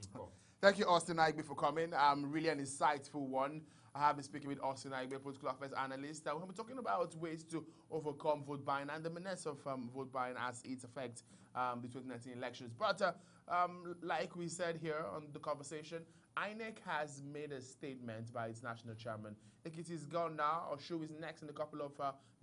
in court. Thank you, Austin Aigbe, for coming. Really an insightful one. I have been speaking with Austin Aigbe, political affairs analyst. We'll be talking about ways to overcome vote buying and the menace of vote buying as it affects the 2019 elections. But like we said here on the conversation, INEC has made a statement by its national chairman. Ekiti is gone now. Oshu is next in a couple of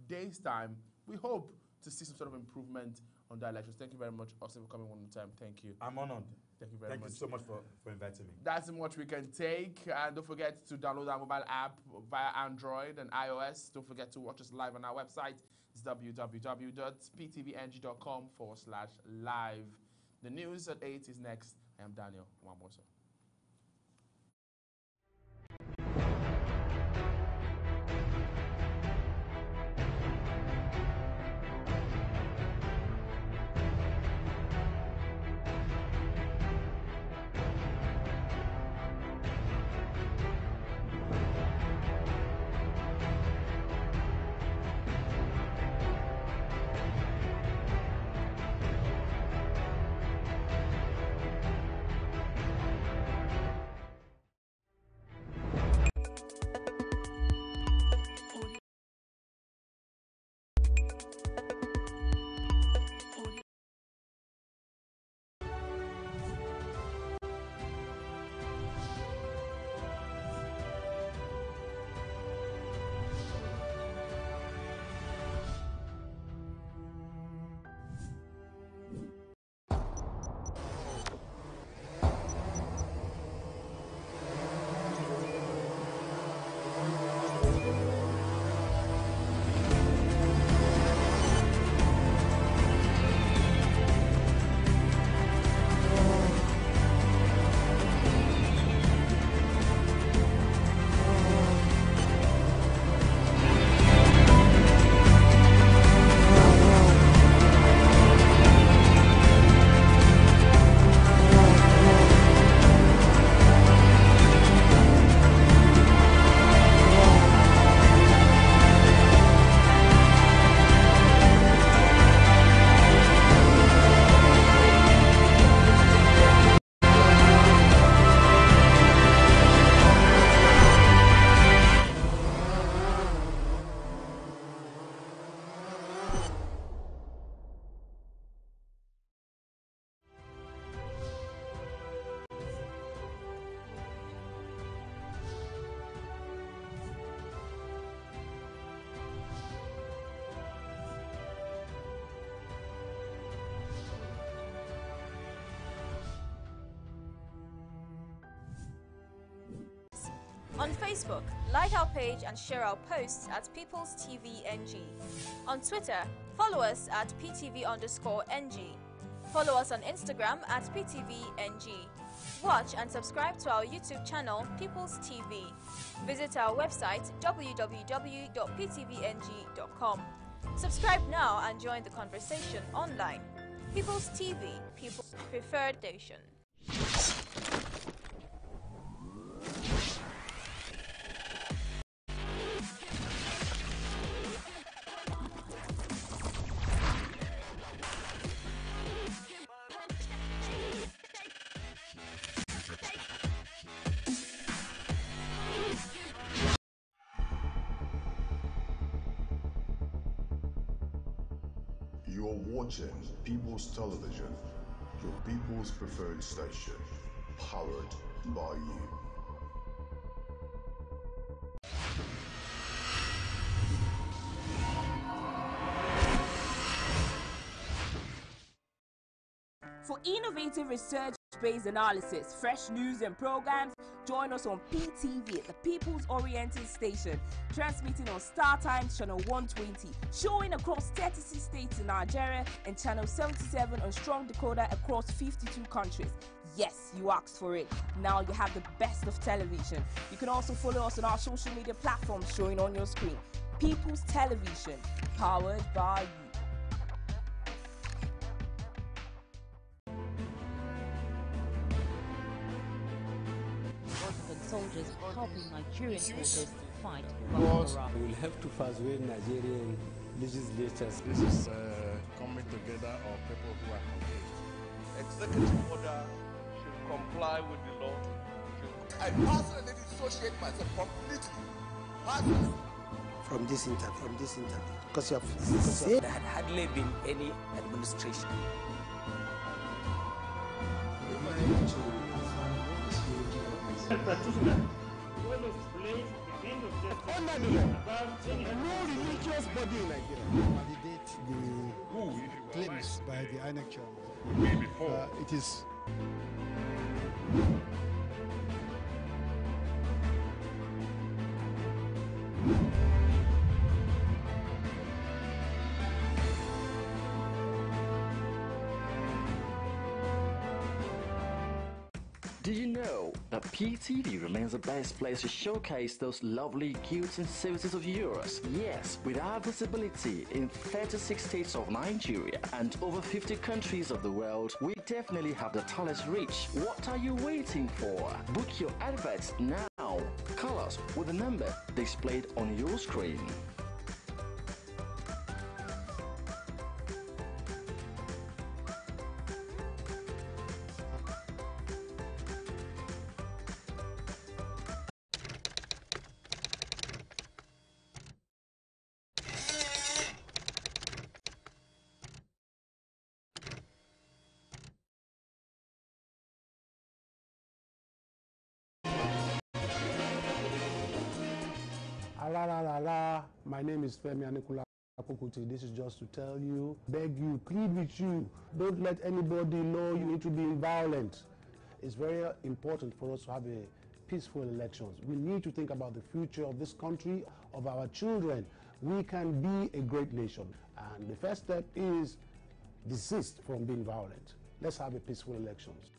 days' time. We hope to see some sort of improvement on the elections. Thank you very much, Austin, for coming one more time. Thank you. I'm honored. Thank you very much. Thank you so much for inviting me. That's much we can take. And don't forget to download our mobile app via Android and iOS. Don't forget to watch us live on our website. It's www.ptvng.com/live. The news at 8 is next. I am Daniel Wamoso. On Facebook, like our page and share our posts at People's TV NG. On Twitter, follow us at PTV_NG. Follow us on Instagram at PTVNG. Watch and subscribe to our YouTube channel, People's TV. Visit our website, www.ptvng.com. Subscribe now and join the conversation online. People's TV, people's preferred station. You're watching People's Television, your people's preferred station, powered by you. For innovative research-based analysis, fresh news and programs, join us on PTV, the People's Oriented Station, transmitting on Star Times Channel 120, showing across 36 states in Nigeria, and Channel 77 on Strong Decoder across 52 countries. Yes, you asked for it. Now you have the best of television. You can also follow us on our social media platforms showing on your screen. People's Television, powered by you. Soldiers helping Nigerian forces to fight Because Boko Haram. we will have to persuade Nigerian legislatures. This is coming together of people who are confused. Executive order should comply with the law. I personally dissociate myself completely. Personally. From this interview, because you have There had hardly been any administration. under the law, no religious body in Nigeria validate the claims by the INEC chairman. It is Do you know that PTV remains the best place to showcase those lovely goods and services of yours? Yes, with our visibility in 36 states of Nigeria and over 50 countries of the world, we definitely have the talent reach. What are you waiting for? Book your adverts now. Call us with the number displayed on your screen. My name is Femi Anikula Apokuti. This is just to tell you, beg you, plead with you. Don't let anybody lure you into being violent. It's very important for us to have a peaceful elections. We need to think about the future of this country, of our children. We can be a great nation. And the first step is desist from being violent. Let's have a peaceful elections.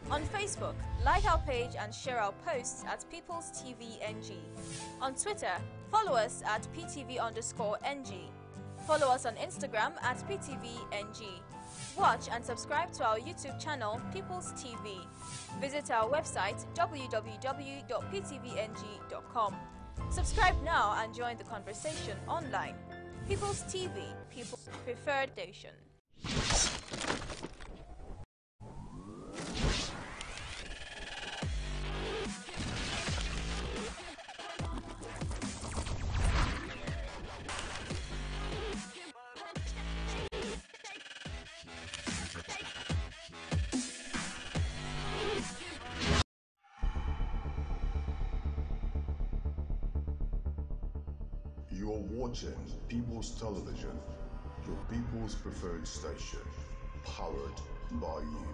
On Facebook, like our page and share our posts at People's TV NG. On Twitter, follow us at PTV_NG. Follow us on Instagram at PTVNG. Watch and subscribe to our YouTube channel, People's TV. Visit our website, www.ptvng.com. Subscribe now and join the conversation online. People's TV, People's Preferred Station. You're watching People's Television, your people's preferred station, powered by you.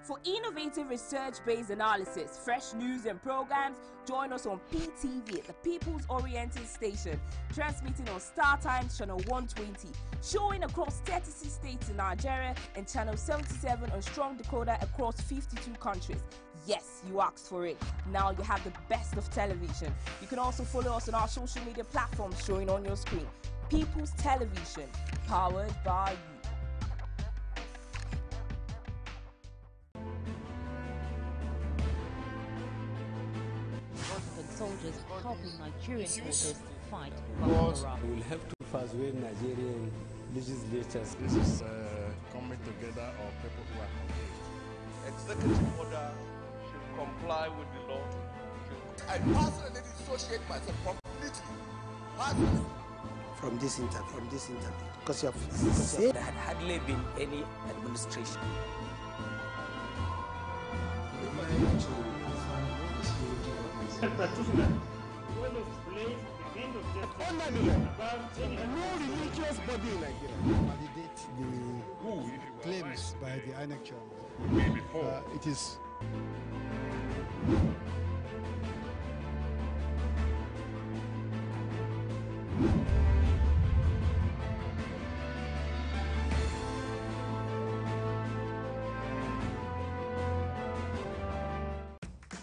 For innovative research-based analysis, fresh news and programs, join us on PTV, the People's Oriented Station, transmitting on Star Times Channel 120, showing across 36 states in Nigeria, and Channel 77 on Strong Decoder across 52 countries. Yes, you asked for it. Now you have the best of television. You can also follow us on our social media platforms showing on your screen. People's Television, powered by you. Soldiers helping Nigerian forces fight Boko Haram. We will have to persuade Nigerian legislatures. This is coming together of people who are confused. Executive order should comply with the law. I personally dissociate myself completely. Personally. From this interview, because you have There had hardly been any administration. Under the law, no religious body in Nigeria validate the claims by the INEC chairman. It is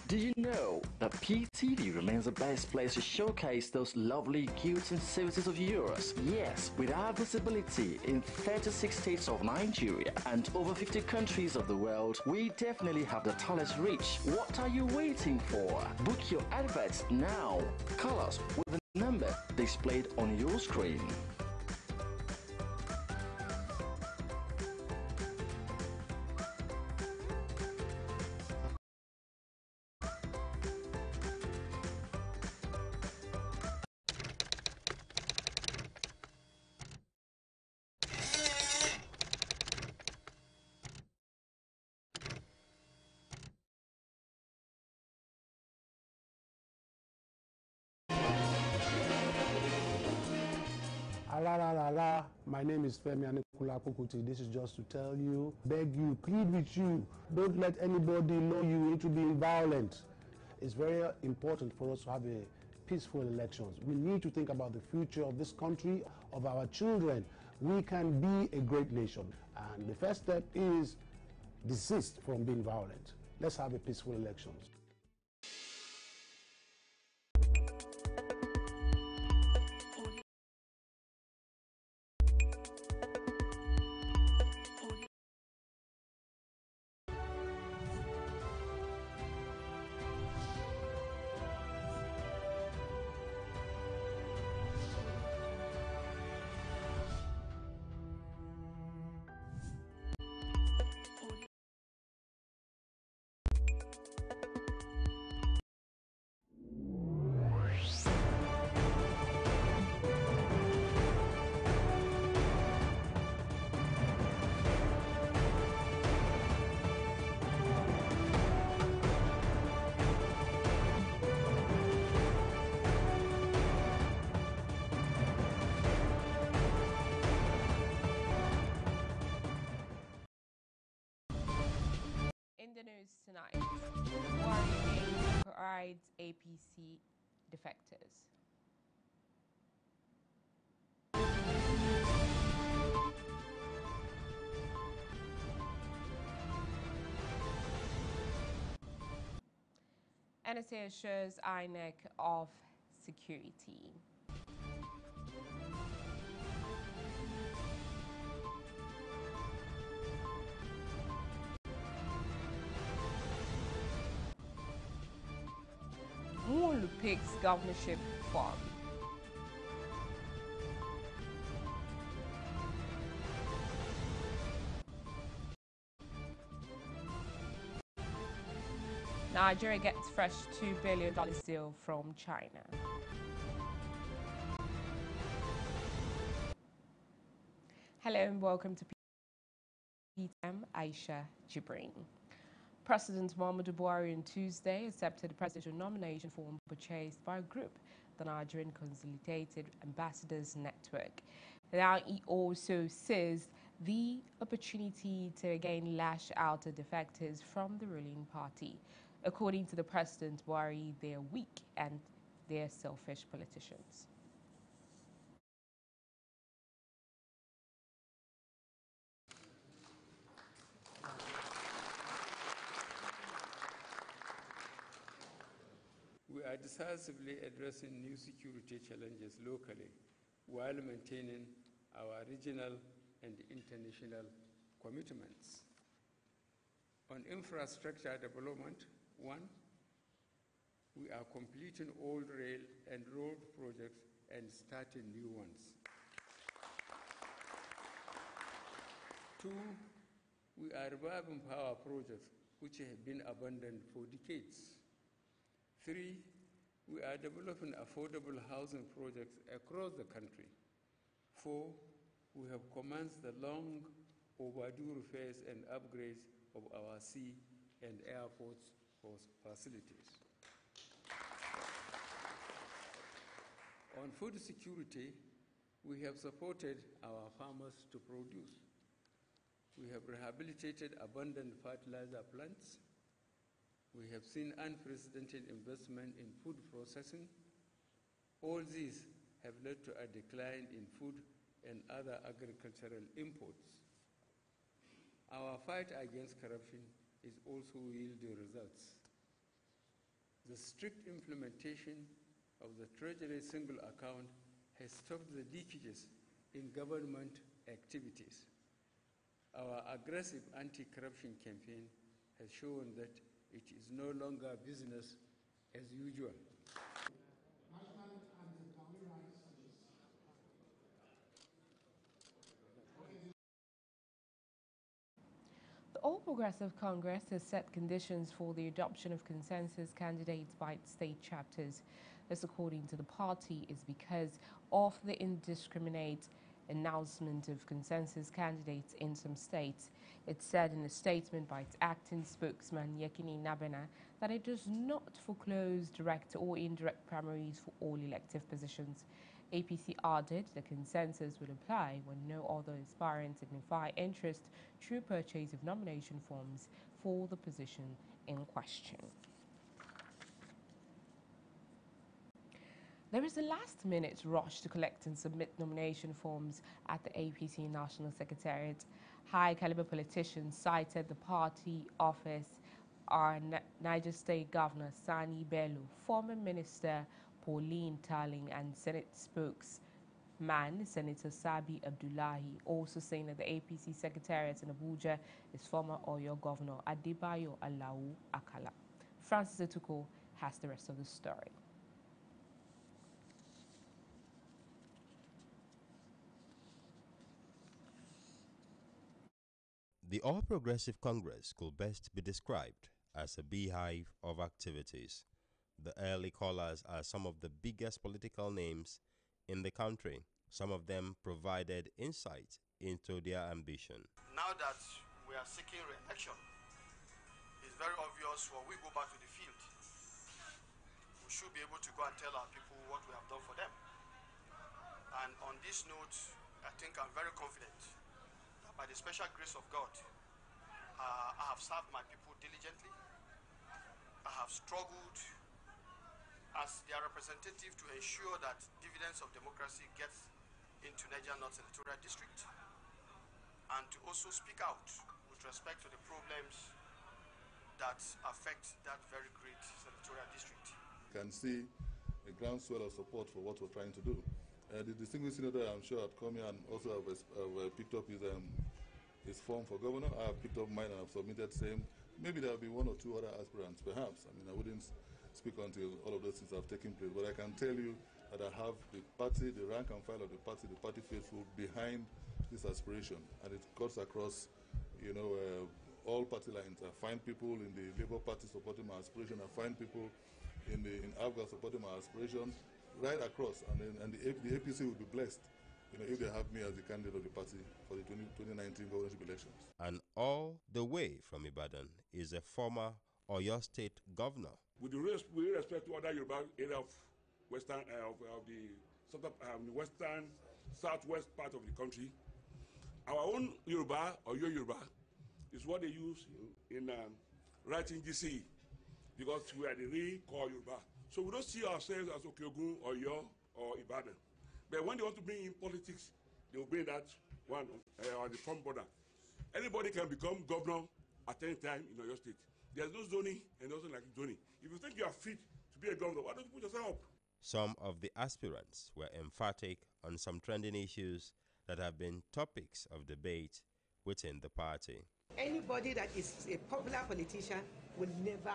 Do you know that PTV remains the best place to showcase those lovely goods and services of yours? Yes, with our visibility in 36 states of Nigeria and over 50 countries of the world, we definitely have the tallest reach. What are you waiting for? Book your adverts now. Call us with the number displayed on your screen. My name is Femi Anikula Kokuti. This is just to tell you, beg you, plead with you. Don't let anybody lure you into being violent. It's very important for us to have a peaceful elections. We need to think about the future of this country, of our children. We can be a great nation. And the first step is desist from being violent. Let's have a peaceful elections. In the news tonight, worrying rides APC defectors. NSA assures INEC of security. Mulu picks governorship form. Nigeria gets fresh $2 billion deal from China. Hello and welcome to PTM. Aisha Jibrin. President Muhammadu Buhari on Tuesday accepted the presidential nomination form purchased by a group, the Nigerian Consolidated Ambassadors Network. Now he also says the opportunity to again lash out at defectors from the ruling party. According to the President Buhari, they are weak and they are selfish politicians. We are decisively addressing new security challenges locally while maintaining our regional and international commitments. On infrastructure development, one, we are completing old rail and road projects and starting new ones. Two, we are reviving power projects which have been abandoned for decades. Three, we are developing affordable housing projects across the country. Four, we have commenced the long overdue repairs and upgrades of our sea and airports facilities. On food security, we have supported our farmers to produce. We have rehabilitated abandoned fertilizer plants. We have seen unprecedented investment in food processing. All these have led to a decline in food and other agricultural imports. Our fight against corruption is also yielding results. The strict implementation of the Treasury single account has stopped the leakages in government activities. Our aggressive anti-corruption campaign has shown that it is no longer business as usual. The All Progressive Congress has set conditions for the adoption of consensus candidates by its state chapters. This, according to the party, is because of the indiscriminate announcement of consensus candidates in some states. It said in a statement by its acting spokesman, Yekini Nabena, that it does not foreclose direct or indirect primaries for all elective positions. APC added the consensus will apply when no other aspirant signify interest through purchase of nomination forms for the position in question. There is a last-minute rush to collect and submit nomination forms at the APC National Secretariat. High-caliber politicians cited the party office are Niger State Governor Sani Bello, former Minister Pauline Talling, and Senate spokesman Senator Sabi Abdullahi, also saying that the APC Secretariat in Abuja is former Oyo Governor Adebayo Alao Akala. Francis Etuko has the rest of the story. The All Progressive Congress could best be described as a beehive of activities. The early callers are some of the biggest political names in the country. Some of them provided insight into their ambition. Now that we are seeking re-election, it's very obvious when we go back to the field, we should be able to go and tell our people what we have done for them. And on this note, I think I'm very confident that by the special grace of God, I have served my people diligently. I have struggled as their representative to ensure that dividends of democracy gets into Niger North Senatorial District, and to also speak out with respect to the problems that affect that very great senatorial district. You can see a groundswell of support for what we're trying to do. The distinguished senator, I'm sure, had come here and also have picked up his form for governor. I have picked up mine and I've submitted same. Maybe there'll be one or two other aspirants, perhaps. I mean, I wouldn't speak until all of those things have taken place. But I can tell you that I have the party, the rank and file of the party faithful behind this aspiration, and it cuts across, you know, all party lines. I find people in the Labour Party supporting my aspiration. I find people in AFGA supporting my aspiration, right across, and the APC will be blessed, you know, if they have me as the candidate of the party for the 2019 governorship elections. And all the way from Ibadan is a former Oyo State governor. With respect to other Yoruba area of western the western southwest part of the country, our own Yoruba or your Yoruba is what they use in writing GC, because we are the real core Yoruba. So we don't see ourselves as Okeogun or Oyo or Ibadan. But when they want to bring in politics, they will bring that one on the front border. Anybody can become governor at any time in Oyo State. There's no zoning and nothing like zoning. If you think you are fit to be a governor, why don't you put yourself up? Some of the aspirants were emphatic on some trending issues that have been topics of debate within the party. Anybody that is a popular politician will never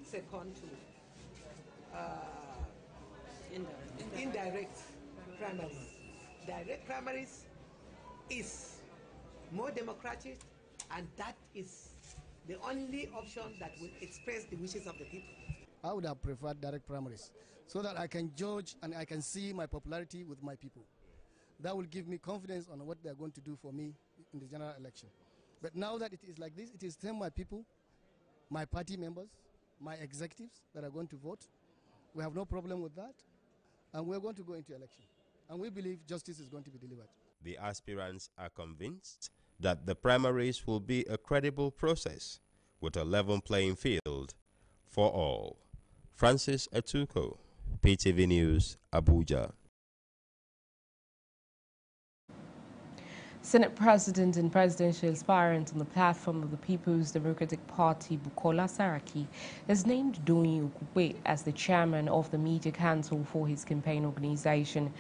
second to indirect primaries. Direct primaries is more democratic, and that is the only option that will express the wishes of the people. I would have preferred direct primaries so that I can judge and I can see my popularity with my people. That will give me confidence on what they're going to do for me in the general election. But now that it is like this, it is still my people, my party members, my executives that are going to vote. We have no problem with that, and we're going to go into election. And we believe justice is going to be delivered. The aspirants are convinced that the primaries will be a credible process with a level playing field for all. Francis Etuko, PTV News, Abuja. Senate President and presidential aspirant on the platform of the People's Democratic Party, Bukola Saraki, has named Doyin Okupe as the chairman of the Media Council for his campaign organization.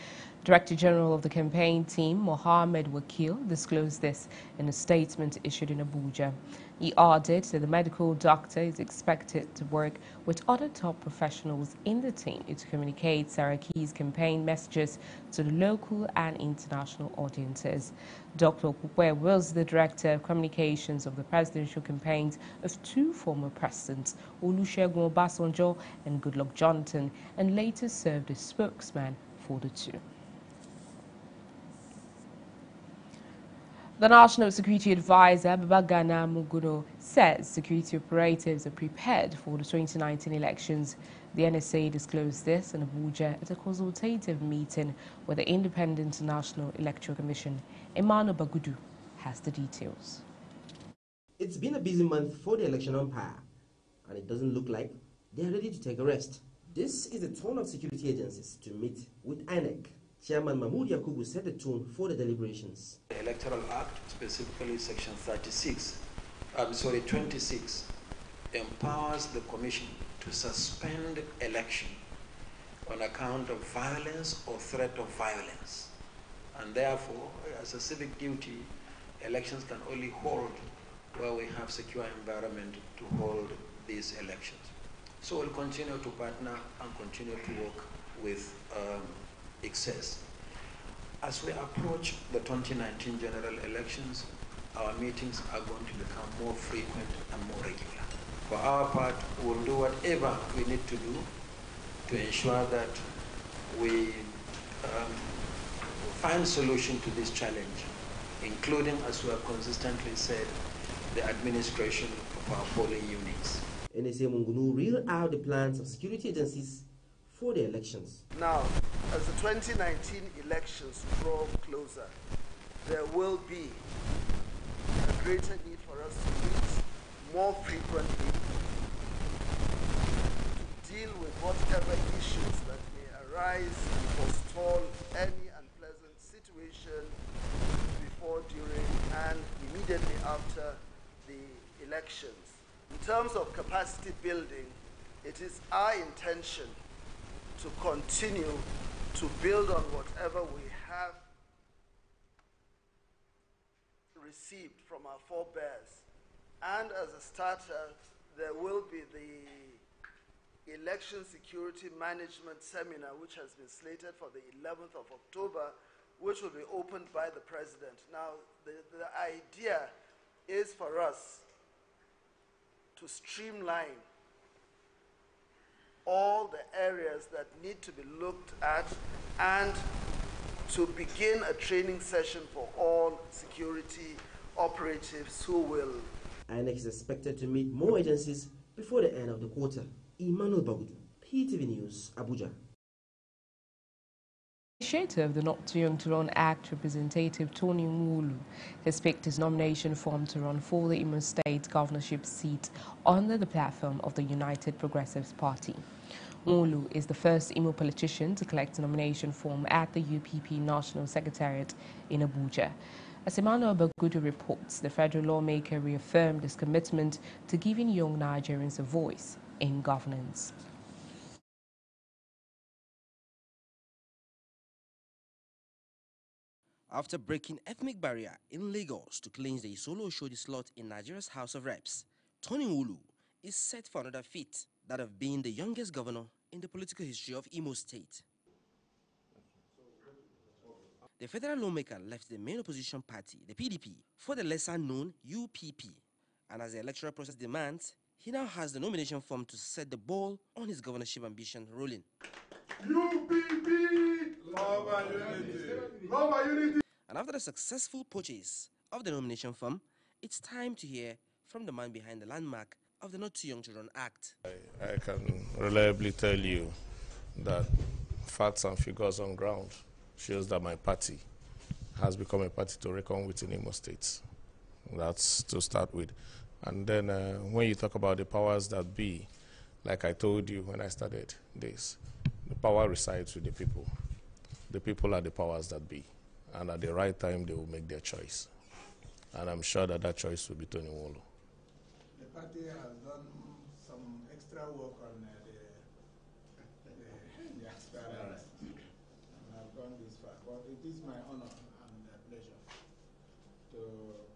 Director General of the campaign team, Mohammed Wakil, disclosed this in a statement issued in Abuja. He added that the medical doctor is expected to work with other top professionals in the team to communicate Saraki's campaign messages to the local and international audiences. Dr. Okupe was the Director of Communications of the presidential campaigns of two former presidents, Olusegun Obasanjo and Goodluck Jonathan, and later served as spokesman for the two. The National Security Advisor, Babagana Muguno, says security operatives are prepared for the 2019 elections. The NSA disclosed this in Abuja at a consultative meeting with the Independent National Electoral Commission. Emmanuel Bagudu has the details. It's been a busy month for the election umpire, and it doesn't look like they're ready to take a rest. This is the tone of security agencies to meet with INEC. Chairman Mahmoud Yakubu set the tone for the deliberations. The Electoral Act, specifically Section 26, empowers the Commission to suspend election on account of violence or threat of violence. And therefore, as a civic duty, elections can only hold where we have secure environment to hold these elections. So we'll continue to partner and continue to work with excess. As we approach the 2019 general elections, our meetings are going to become more frequent and more regular. For our part, we'll do whatever we need to do to ensure that we find solution to this challenge, including, as we have consistently said, the administration of our polling units. NSA Mungunu reeled out the plans of security agencies for the elections. Now, as the 2019 elections draw closer, there will be a greater need for us to meet more frequently to deal with whatever issues that may arise and forestall any unpleasant situation before, during, and immediately after the elections. In terms of capacity building, it is our intention to continue to build on whatever we have received from our forebears. And as a starter, there will be the Election Security Management Seminar, which has been slated for the 11th of October, which will be opened by the President. Now, the idea is for us to streamline all the areas that need to be looked at and to begin a training session for all security operatives who will. INEC is expected to meet more agencies before the end of the quarter. Emmanuel Bagudu, PTV News, Abuja. Initiator of the Not Too Young to Run Act, Representative Tony Nwulu, has picked his nomination form to run for the Imo State governorship seat under the platform of the United Progressives Party. Nwulu is the first Imo politician to collect a nomination form at the UPP National Secretariat in Abuja. As Emmanuel Bagudu reports, the federal lawmaker reaffirmed his commitment to giving young Nigerians a voice in governance. After breaking ethnic barrier in Lagos to clinch the Isolo Oshodi slot in Nigeria's House of Reps, Tony Nwulu is set for another feat, that of being the youngest governor in the political history of Imo State. The federal lawmaker left the main opposition party, the PDP, for the lesser-known UPP, and as the electoral process demands, he now has the nomination form to set the ball on his governorship ambition rolling. UPP! Love and unity! Love and unity! And after the successful purchase of the nomination form, it's time to hear from the man behind the landmark of the Not Too Young to Run Act. I can reliably tell you that facts and figures on ground shows that my party has become a party to reckon with in Imo State. That's to start with. And then when you talk about the powers that be, like I told you when I started this, the power resides with the people. The people are the powers that be. And at the right time, they will make their choice. And I'm sure that that choice will be Tony Nwulu. The party has done some extra work on the aspirants. And I've gone this far. But it is my honor and pleasure to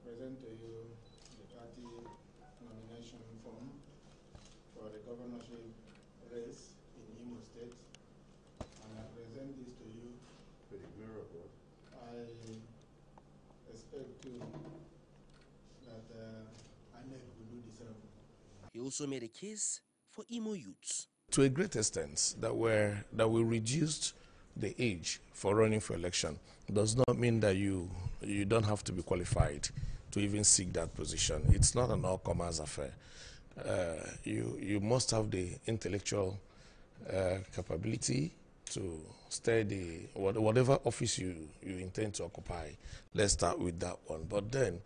present to you the party nomination form for the governorship race in Imo State. And I present this to you. For the glory of God. I expect to that INEC will do the same. He also made a case for Imo youths. To a great extent, that we reduced the age for running for election does not mean that you don't have to be qualified to even seek that position. It's not an all-comers affair. You must have the intellectual capability to stay whatever office you intend to occupy. Let's start with that one. But then,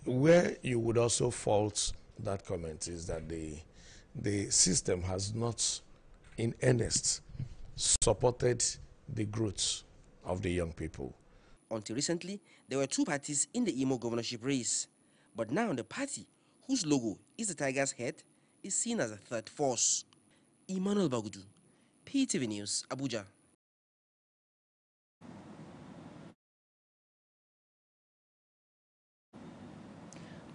where you would also fault that comment is that the system has not, in earnest, supported the growth of the young people. Until recently, there were two parties in the Imo governorship race. But now the party, whose logo is the tiger's head, is seen as a third force. Emmanuel Bagudu, PTV News, Abuja.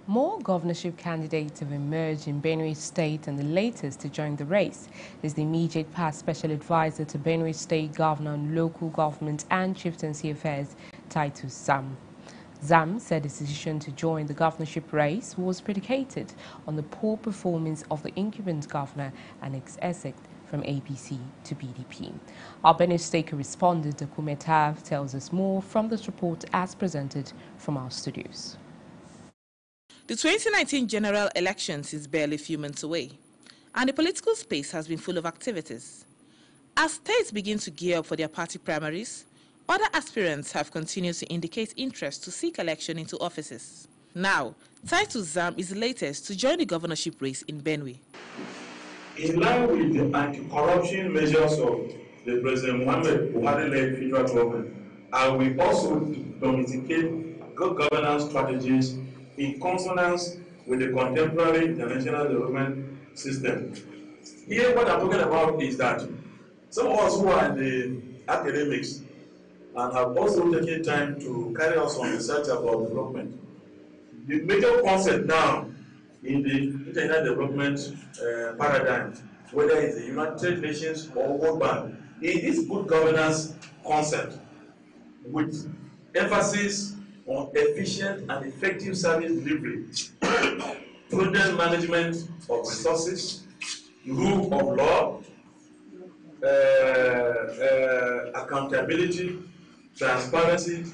More governorship candidates have emerged in Benue State, and the latest to join the race is the immediate past special advisor to Benue State Governor on Local Government and Chieftaincy Affairs, Titus Zam. Zam said his decision to join the governorship race was predicated on the poor performance of the incumbent governor, Alex Essex, from APC to PDP. Our Benue State correspondent, Akume Tav, tells us more from this report as presented from our studios. The 2019 general elections is barely a few months away, and the political space has been full of activities. As states begin to gear up for their party primaries, other aspirants have continued to indicate interest to seek election into offices. Now, Titus Zam is the latest to join the governorship race in Benue. In line with the anti-corruption measures of the President Muhammad Buhari-led federal government, I will also domesticate good governance strategies in consonance with the contemporary international development system. Here, what I'm talking about is that some of us who are in the academics and have also taken time to carry out some research about development, the major concept now in the international development paradigm, whether it's the United Nations or World Bank, is this good governance concept with emphasis on efficient and effective service delivery, prudent management of resources, rule of law, accountability, transparency,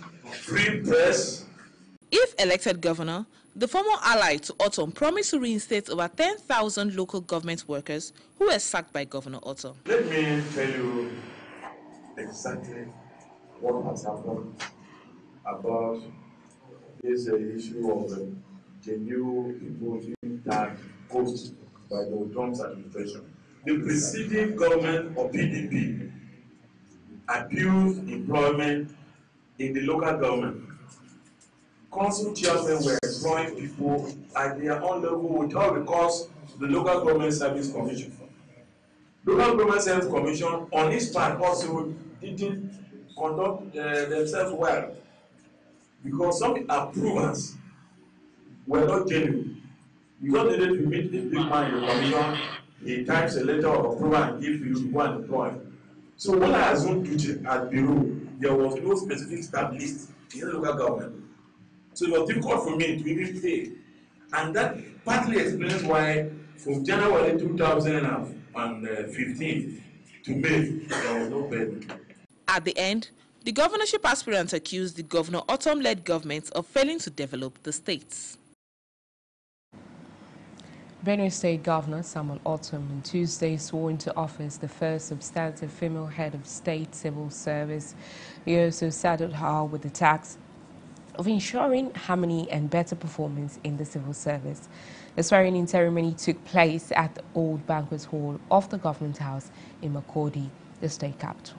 free press. If elected governor, the former ally to Autumn promised to reinstate over 10,000 local government workers who were sacked by Governor Autumn. Let me tell you exactly what has happened about this issue of the new people being tagged post by the Trump's administration. The preceding government of PDP abused employment in the local government. Council chairmen were employing people at their own level without recourse to the Local Government Service Commission. Local Government Service Commission, on its part, also didn't conduct themselves well because some approvals were not genuine. Because they didn't meet the big man in the commission, he types a letter of approval and gives you to go and employ. So when I assumed duty at Bureau, there was no specific staff list in the local government. So it was difficult for me to even pay. And that partly explains why from January 2015 to May, there was no payment. At the end, the governorship aspirants accused the Governor Autumn-led government of failing to develop the states. Benue State Governor Samuel Autumn on Tuesday swore into office the first substantive female head of state civil service. He also saddled her with the task of ensuring harmony and better performance in the civil service. The swearing-in ceremony took place at the old banquet hall of the government house in Makurdi, the state capital.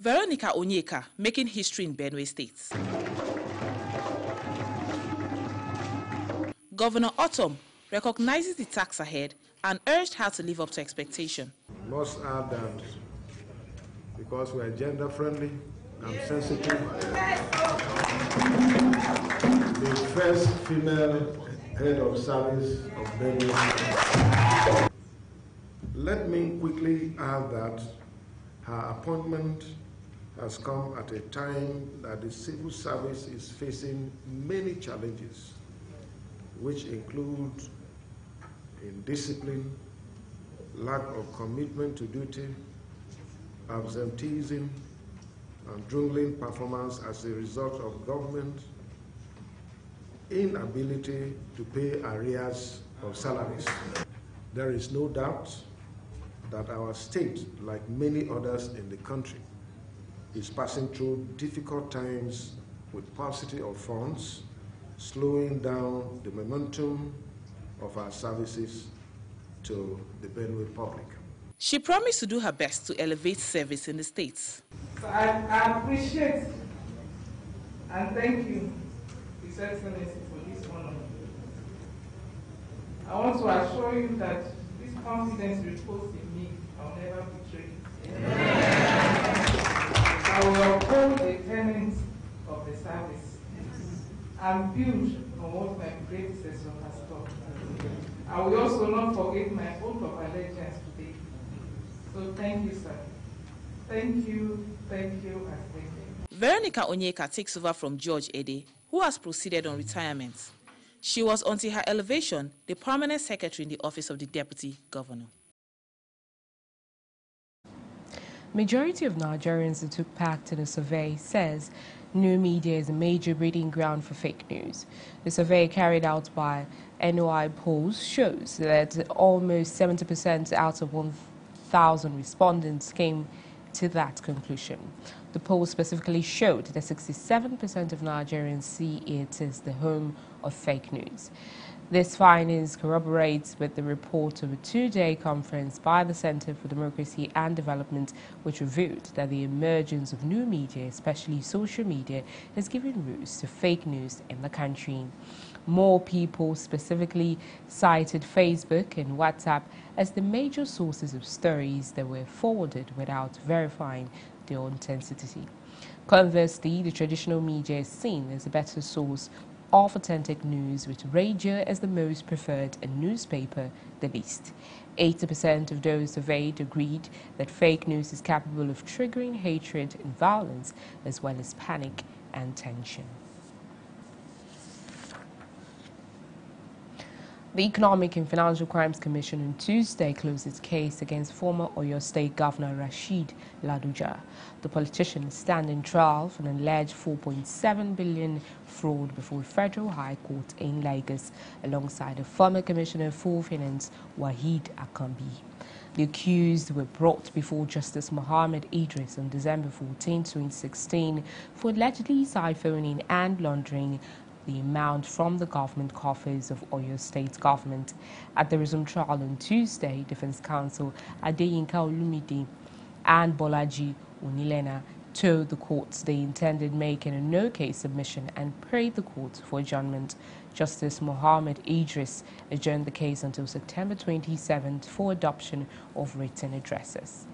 Veronica Onyeka making history in Benue State. Governor Autumn recognizes the task ahead and urged her to live up to expectation. I must add that because we are gender friendly and sensitive, the first female head of service of Benue. Let me quickly add that her appointment has come at a time that the civil service is facing many challenges, which include indiscipline, lack of commitment to duty, absenteeism, and dwindling performance as a result of government inability to pay arrears of salaries. There is no doubt that our state, like many others in the country, is passing through difficult times with paucity of funds, slowing down the momentum of our services to the Benue public. She promised to do her best to elevate service in the states. So I appreciate and thank you, His Excellency, for this honor. I want to assure you that this confidence reposed in me, I'll never betray it. I will uphold the tenets of the service and build on what my predecessor has taught. I will also not forget my oath of allegiance today. So thank you, sir. Thank you, and thank you. Veronica Onyeka takes over from George Ede, who has proceeded on retirement. She was, until her elevation, the permanent secretary in the office of the deputy governor. Majority of Nigerians that took part in a survey says new media is a major breeding ground for fake news. The survey carried out by NOI polls shows that almost 70% out of 1,000 respondents came to that conclusion. The poll specifically showed that 67% of Nigerians see it as the home of fake news. This findings corroborates with the report of a two-day conference by the Center for Democracy and Development, which revealed that the emergence of new media, especially social media, has given rise to fake news in the country. More people specifically cited Facebook and WhatsApp as the major sources of stories that were forwarded without verifying their authenticity. Conversely, the traditional media is seen as a better source of authentic news, with radio as the most preferred and newspaper the least. 80% of those surveyed agreed that fake news is capable of triggering hatred and violence, as well as panic and tension. The Economic and Financial Crimes Commission on Tuesday closed its case against former Oyo State Governor Rashid Ladoja. The politician is standing trial for an alleged 4.7 billion fraud before Federal High Court in Lagos, alongside the former Commissioner for Finance Wahid Akambi. The accused were brought before Justice Mohammed Idris on December 14, 2016, for allegedly siphoning and laundering the amount from the government coffers of Oyo State government. At the resumed trial on Tuesday, Defense Counsel Adeyinka Olumide and Bolaji Onilena told the courts they intended making a no-case submission and prayed the court for adjournment. Justice Mohammed Idris adjourned the case until September 27th for adoption of written addresses.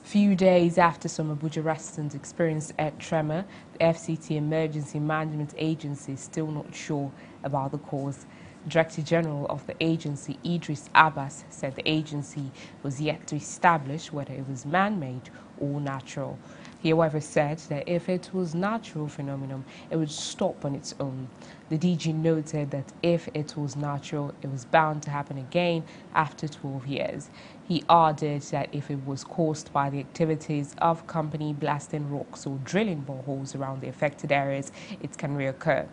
Few days after some Abuja residents experienced earth tremor, the FCT Emergency Management Agency is still not sure about the cause. Director General of the agency, Idris Abbas, said the agency was yet to establish whether it was man-made or natural. He, however, said that if it was natural phenomenon, it would stop on its own. The DG noted that if it was natural, it was bound to happen again after 12 years. He added that if it was caused by the activities of company blasting rocks or drilling boreholes around the affected areas, it can reoccur.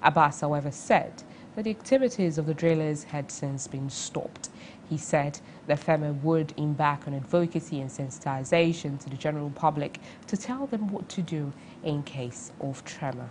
Abbas, however, said that the activities of the drillers had since been stopped. He said the FEMA would embark on advocacy and sensitization to the general public to tell them what to do in case of tremor.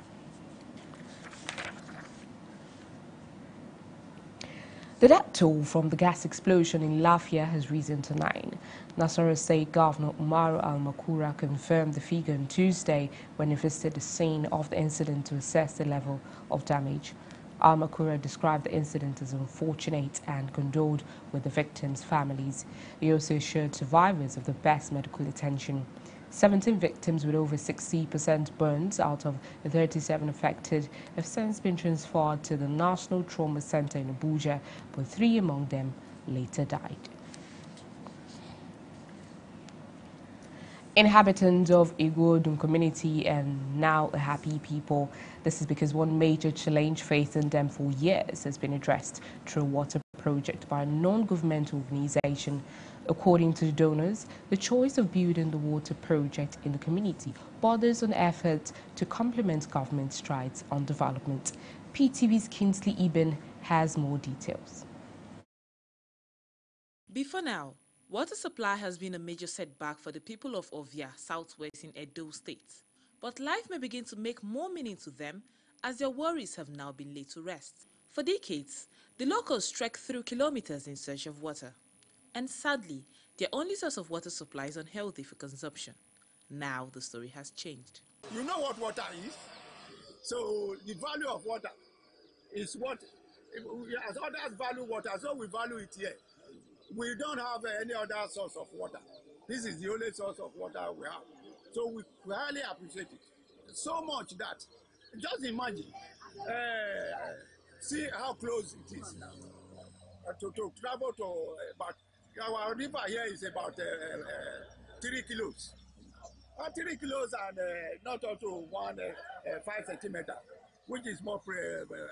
The death toll from the gas explosion in Lafia has risen to 9. Nasarawa State Governor Umaru Al-Makura confirmed the figure on Tuesday when he visited the scene of the incident to assess the level of damage. Al-Makura described the incident as unfortunate and condoled with the victims' families. He also assured survivors of the best medical attention. 17 victims with over 60% burns out of the 37 affected have since been transferred to the National Trauma Center in Abuja, but 3 among them later died. Inhabitants of Igwodun community are now a happy people. This is because one major challenge facing them for years has been addressed through a water project by a non-governmental organization. According to the donors, the choice of building the water project in the community borders on efforts to complement government strides on development. PTV's Kingsley Eben has more details. Before now, water supply has been a major setback for the people of Ovia, southwest in Edo State. But life may begin to make more meaning to them as their worries have now been laid to rest. For decades, the locals trek through kilometers in search of water. And sadly, their only source of water supply is unhealthy for consumption. Now the story has changed. You know what water is? So the value of water is what, as others value water, so we value it here. We don't have any other source of water. This is the only source of water we have. So we highly appreciate it. So much that, just imagine, see how close it is now. To travel to about, our river here is about 3 kilos. 3 kilos and not up to 5 centimeter, which is more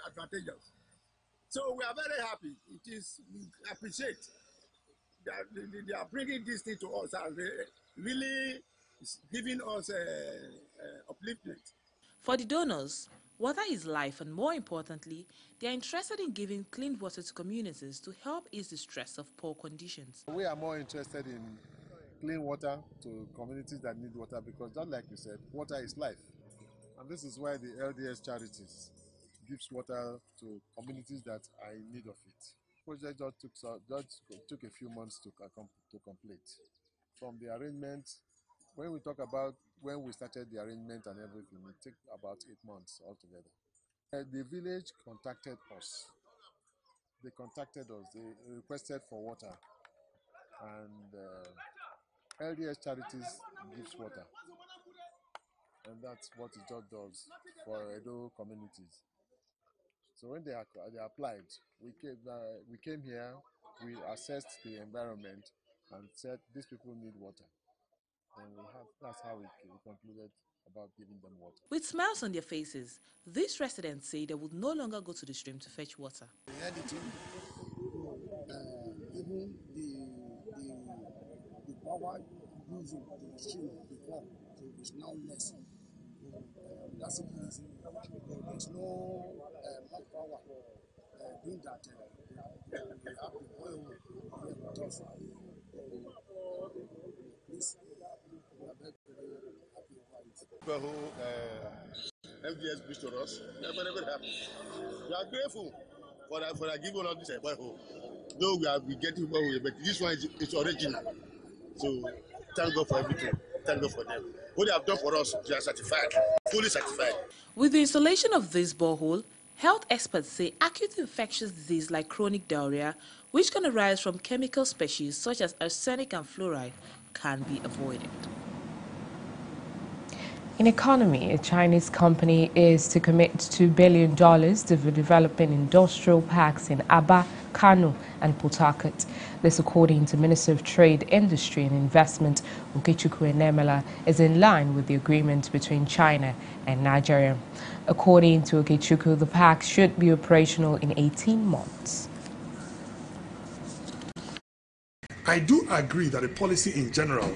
advantageous. So we are very happy. It is, we appreciate that they are bringing this thing to us and really giving us upliftment. For the donors, water is life, and more importantly, they are interested in giving clean water to communities to help ease the stress of poor conditions. We are more interested in clean water to communities that need water because, just like you said, water is life. And this is why the LDS Charities gives water to communities that are in need of it. The project just took a few months to complete. From the arrangement when we talk about when we started the arrangement and everything, it took about 8 months altogether. The village contacted us. They contacted us. They requested for water, and LDS Charities gives water, and that's what it just does for Edo communities. So when they applied, we came here, we assessed the environment and said these people need water. And that's how we concluded about giving them water. With smiles on their faces, these residents say they would no longer go to the stream to fetch water. Even the power using the stream before, so it's now less. That's the reason. There's no much power doing that. We have the oil here with us. Please, we are very happy about it. People who MDS brings to us, they are very happy. We are grateful for that giving us this borehole. Though we getting borehole, but this one is original. So thank God for everything. Thank God for them. What they have done for us, they are certified, fully certified. With the installation of this borehole, health experts say acute infectious disease like chronic diarrhea, which can arise from chemical species such as arsenic and fluoride, can be avoided. In economy, a Chinese company is to commit $2 billion to developing industrial parks in Aba, Kano and Port Harcourt. This, according to Minister of Trade, Industry and Investment, Okechukwu Enemela, is in line with the agreement between China and Nigeria. According to Okechukwu, the parks should be operational in 18 months. I do agree that the policy in general,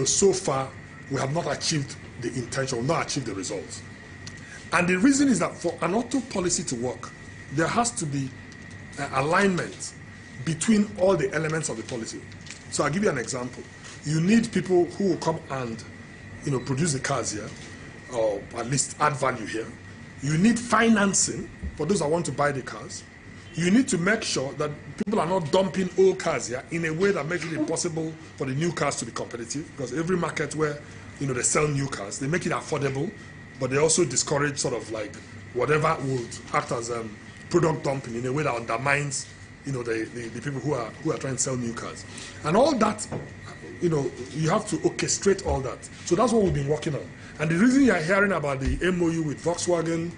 so far we have not achieved the intention, will not achieve the results. And the reason is that for an auto policy to work, there has to be alignment between all the elements of the policy. So I'll give you an example. You need people who will come and produce the cars here, or at least add value here. You need financing for those that want to buy the cars. You need to make sure that people are not dumping old cars here in a way that makes it impossible for the new cars to be competitive, because every market where they sell new cars, they make it affordable, but they also discourage sort of like whatever would act as product dumping in a way that undermines the people who are trying to sell new cars. And all that, you have to orchestrate all that. So that's what we've been working on. And the reason you're hearing about the MOU with Volkswagen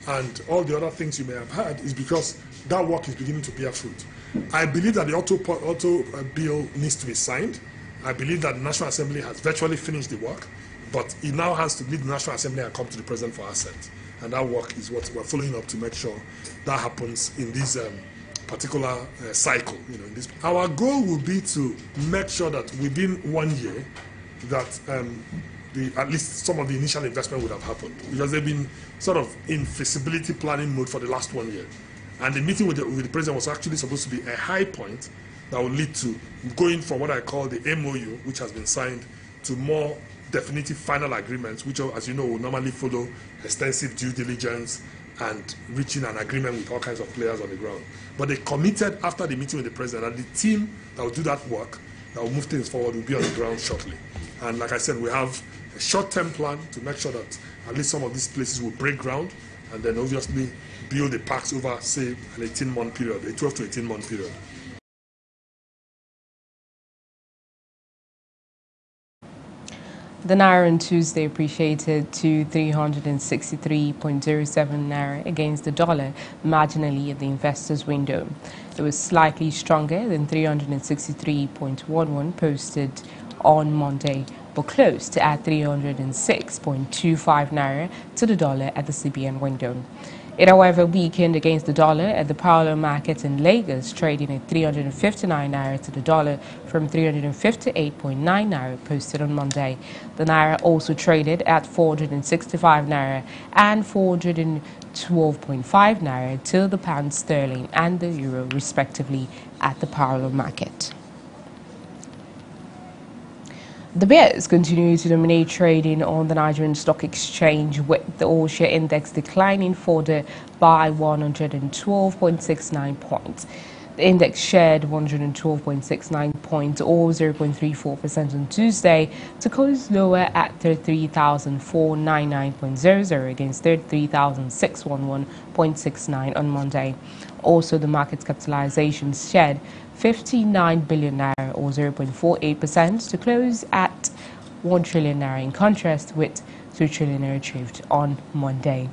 and all the other things you may have heard is because that work is beginning to bear fruit. I believe that the auto bill needs to be signed. I believe that the National Assembly has virtually finished the work, but it now has to leave the National Assembly and come to the President for assent. And that work is what we're following up to make sure that happens in this particular cycle. Our goal will be to make sure that within 1 year that at least some of the initial investment would have happened, because they've been sort of in feasibility planning mode for the last 1 year. And the meeting with the President was actually supposed to be a high point that will lead to going from what I call the MOU, which has been signed, to more definitive final agreements, which, as you know, will normally follow extensive due diligence and reaching an agreement with all kinds of players on the ground. But they committed after the meeting with the President that the team that will do that work, that will move things forward, will be on the ground shortly. And like I said, we have a short-term plan to make sure that at least some of these places will break ground, and then obviously build the parks over, say, an 18-month period, a 12 to 18-month period. The Naira on Tuesday appreciated to 363.07 Naira against the dollar, marginally at the investors' window. It was slightly stronger than 363.11 posted on Monday, but closed at 306.25 Naira to the dollar at the CBN window. It, however, weakened against the dollar at the parallel market in Lagos, trading at 359 Naira to the dollar from 358.9 Naira posted on Monday. The Naira also traded at 465 Naira and 412.5 Naira to the pound sterling and the euro, respectively, at the parallel market. The bears continue to dominate trading on the Nigerian Stock Exchange, with the all-share index declining further by 112.69 points. The index shared 112.69 points or 0.34% on Tuesday to close lower at 33,499.00 against 33,611.69 on Monday. Also, the market capitalization shared 59 billion naira or 0.48% to close at 1 trillion naira, in contrast with 2 trillion naira achieved on Monday.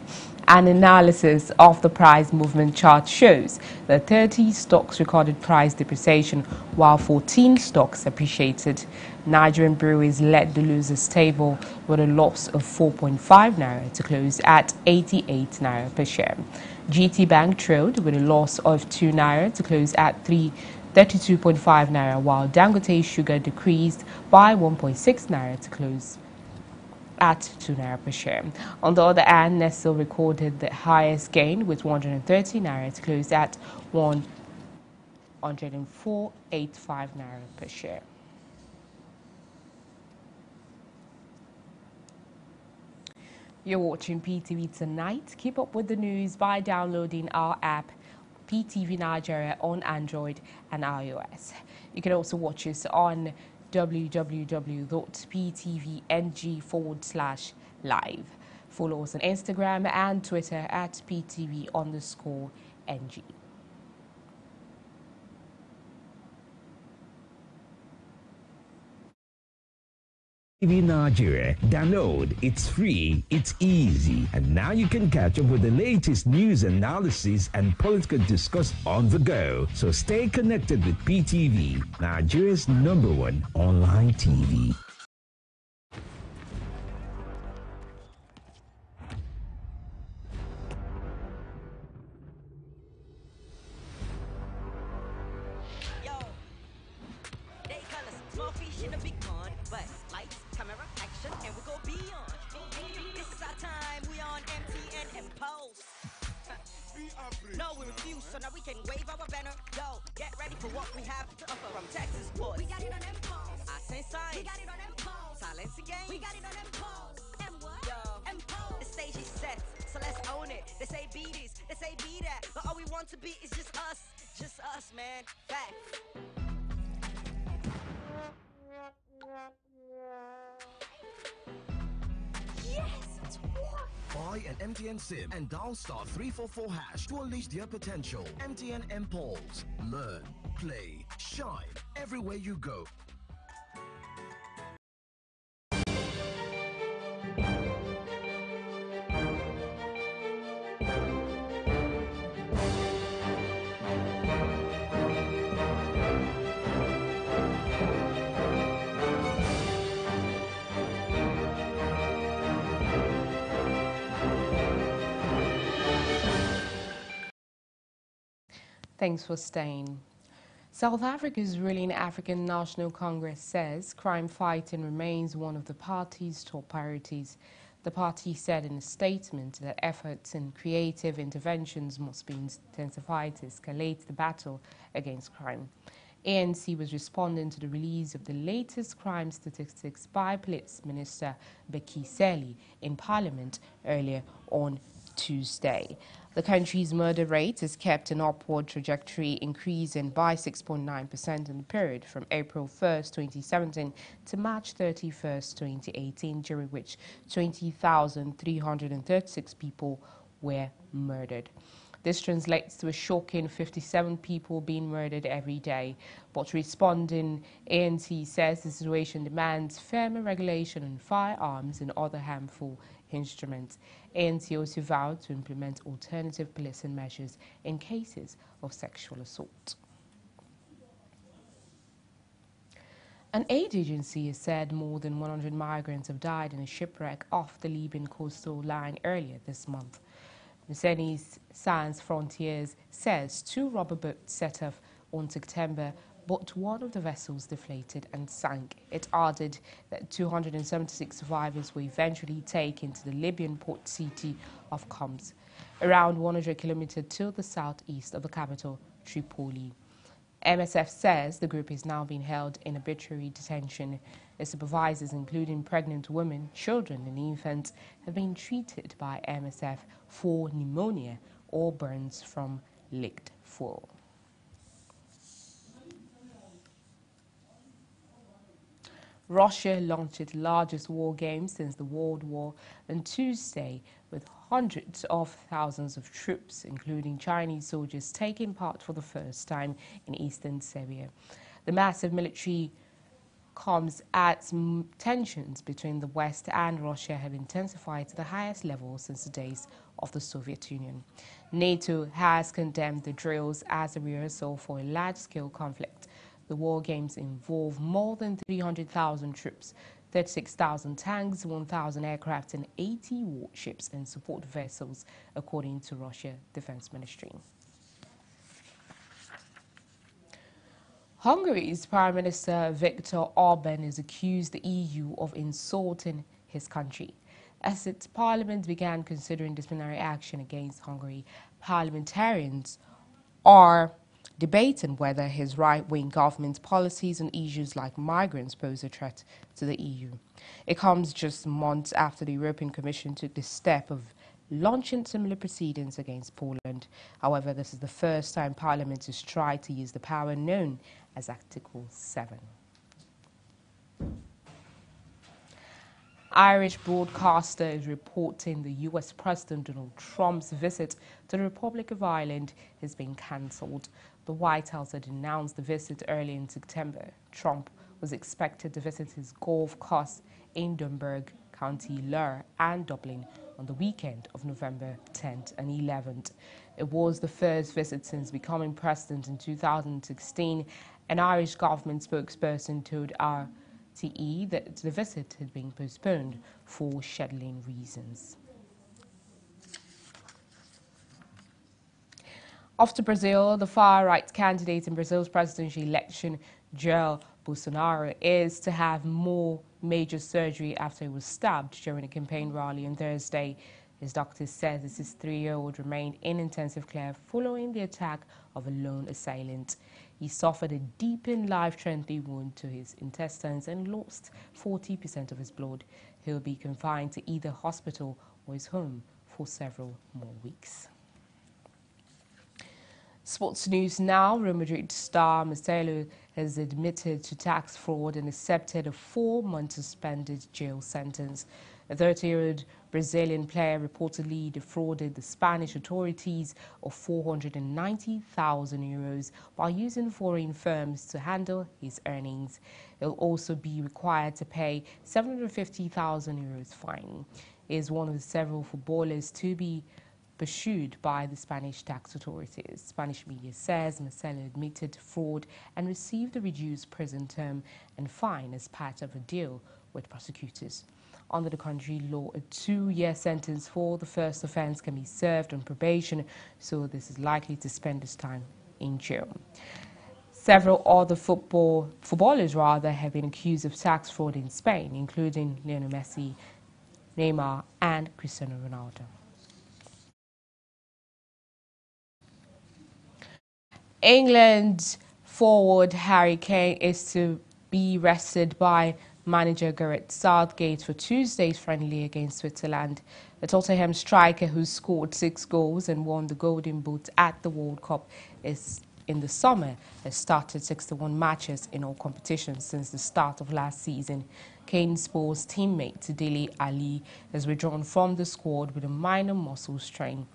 An analysis of the price movement chart shows that 30 stocks recorded price depreciation while 14 stocks appreciated. Nigerian breweries led the losers table with a loss of 4.5 naira to close at 88 naira per share. GT Bank trailed with a loss of 2 naira to close at 32.5 naira, while Dangote Sugar decreased by 1.6 naira to close at 2 naira per share. On the other hand, Nestle recorded the highest gain with 130 naira to close at 104.85 naira per share. You're watching PTV Tonight. Keep up with the news by downloading our app, PTV Nigeria, on Android and iOS. You can also watch us on www.ptvng.com/live. Follow us on Instagram and Twitter at PTV_NG. PTV Nigeria. Download. It's free, it's easy. And now you can catch up with the latest news analysis and political discourse on the go. So stay connected with PTV, Nigeria's #1 online TV. No, we refuse, so now we can wave our banner. Yo, get ready for what we have to offer from Texas Sports. We got it on Impulse. I say science. We got it on Impulse. Silence the game. We got it on Impulse. And what? Yo, Impulse. The stage is set, so let's own it. They say be this, they say be that, but all we want to be is just us, man. Facts. Yes, it's more. Buy an MTN SIM and dial *344# to unleash their potential. MTN Impulse. Learn, play, shine everywhere you go. Thanks for staying. South Africa's ruling African National Congress says crime fighting remains one of the party's top priorities. The party said in a statement that efforts and creative interventions must be intensified to escalate the battle against crime. ANC was responding to the release of the latest crime statistics by Police Minister Bheki Cele in Parliament earlier on Tuesday. The country's murder rate has kept an upward trajectory, increasing by 6.9% in the period from April 1st, 2017 to March 31st, 2018, during which 20,336 people were murdered. This translates to a shocking 57 people being murdered every day. But responding, ANC says the situation demands firmer regulation on firearms and other harmful instruments. ANC also vowed to implement alternative policing measures in cases of sexual assault. An aid agency has said more than 100 migrants have died in a shipwreck off the Libyan coastal line earlier this month. Mercedes Sans Frontiers says 2 rubber boats set off on September, but one of the vessels deflated and sank. It added that 276 survivors were eventually taken to the Libyan port city of Homs, around 100 kilometers to the southeast of the capital, Tripoli. MSF says the group is now being held in arbitrary detention. The supervisors, including pregnant women, children and infants, have been treated by MSF for pneumonia or burns from leaked fuel. Russia launched its largest war game since the World War on Tuesday, with hundreds of thousands of troops, including Chinese soldiers, taking part for the first time in eastern Serbia. The massive military comes as tensions between the West and Russia have intensified to the highest level since the days of the Soviet Union. NATO has condemned the drills as a rehearsal for a large-scale conflict. The war games involve more than 300,000 troops, 36,000 tanks, 1,000 aircraft and 80 warships and support vessels, according to Russia Defense Ministry. Hungary's Prime Minister Viktor Orban has accused the EU of insulting his country. As its parliament began considering disciplinary action against Hungary, parliamentarians are debating whether his right-wing government's policies on issues like migrants pose a threat to the EU. It comes just months after the European Commission took the step of launching similar proceedings against Poland. However, this is the first time Parliament has tried to use the power known as Article 7. Irish broadcaster is reporting the U.S. President Donald Trump's visit to the Republic of Ireland has been cancelled. The White House had announced the visit early in September. Trump was expected to visit his golf course in Dunburg, County Louth and Dublin on the weekend of November 10th and 11th. It was the first visit since becoming president in 2016. An Irish government spokesperson told RTE that the visit had been postponed for scheduling reasons. Off to Brazil, the far-right candidate in Brazil's presidential election, Jair Bolsonaro, is to have more major surgery after he was stabbed during a campaign rally on Thursday. His doctor says his 3-year-old remained in intensive care following the attack of a lone assailant. He suffered a deepened, life-threatening wound to his intestines and lost 40% of his blood. He'll be confined to either hospital or his home for several more weeks. Sports news now. Real Madrid star Marcelo has admitted to tax fraud and accepted a 4-month suspended jail sentence. A 30-year-old Brazilian player reportedly defrauded the Spanish authorities of 490,000 euros by using foreign firms to handle his earnings. He'll also be required to pay 750,000 euros fine. He is one of the several footballers to be pursued by the Spanish tax authorities. Spanish media says Marcelo admitted to fraud and received a reduced prison term and fine as part of a deal with prosecutors. Under the country law, a 2-year sentence for the first offence can be served on probation, so this is likely to spend his time in jail. Several other footballers have been accused of tax fraud in Spain, including Lionel Messi, Neymar and Cristiano Ronaldo. England forward Harry Kane is to be rested by manager Gareth Southgate for Tuesday's friendly against Switzerland. The Tottenham striker, who scored 6 goals and won the Golden Boot at the World Cup in the summer, has started 61 matches in all competitions since the start of last season. Kane's Spurs teammate Dele Alli has withdrawn from the squad with a minor muscle strain.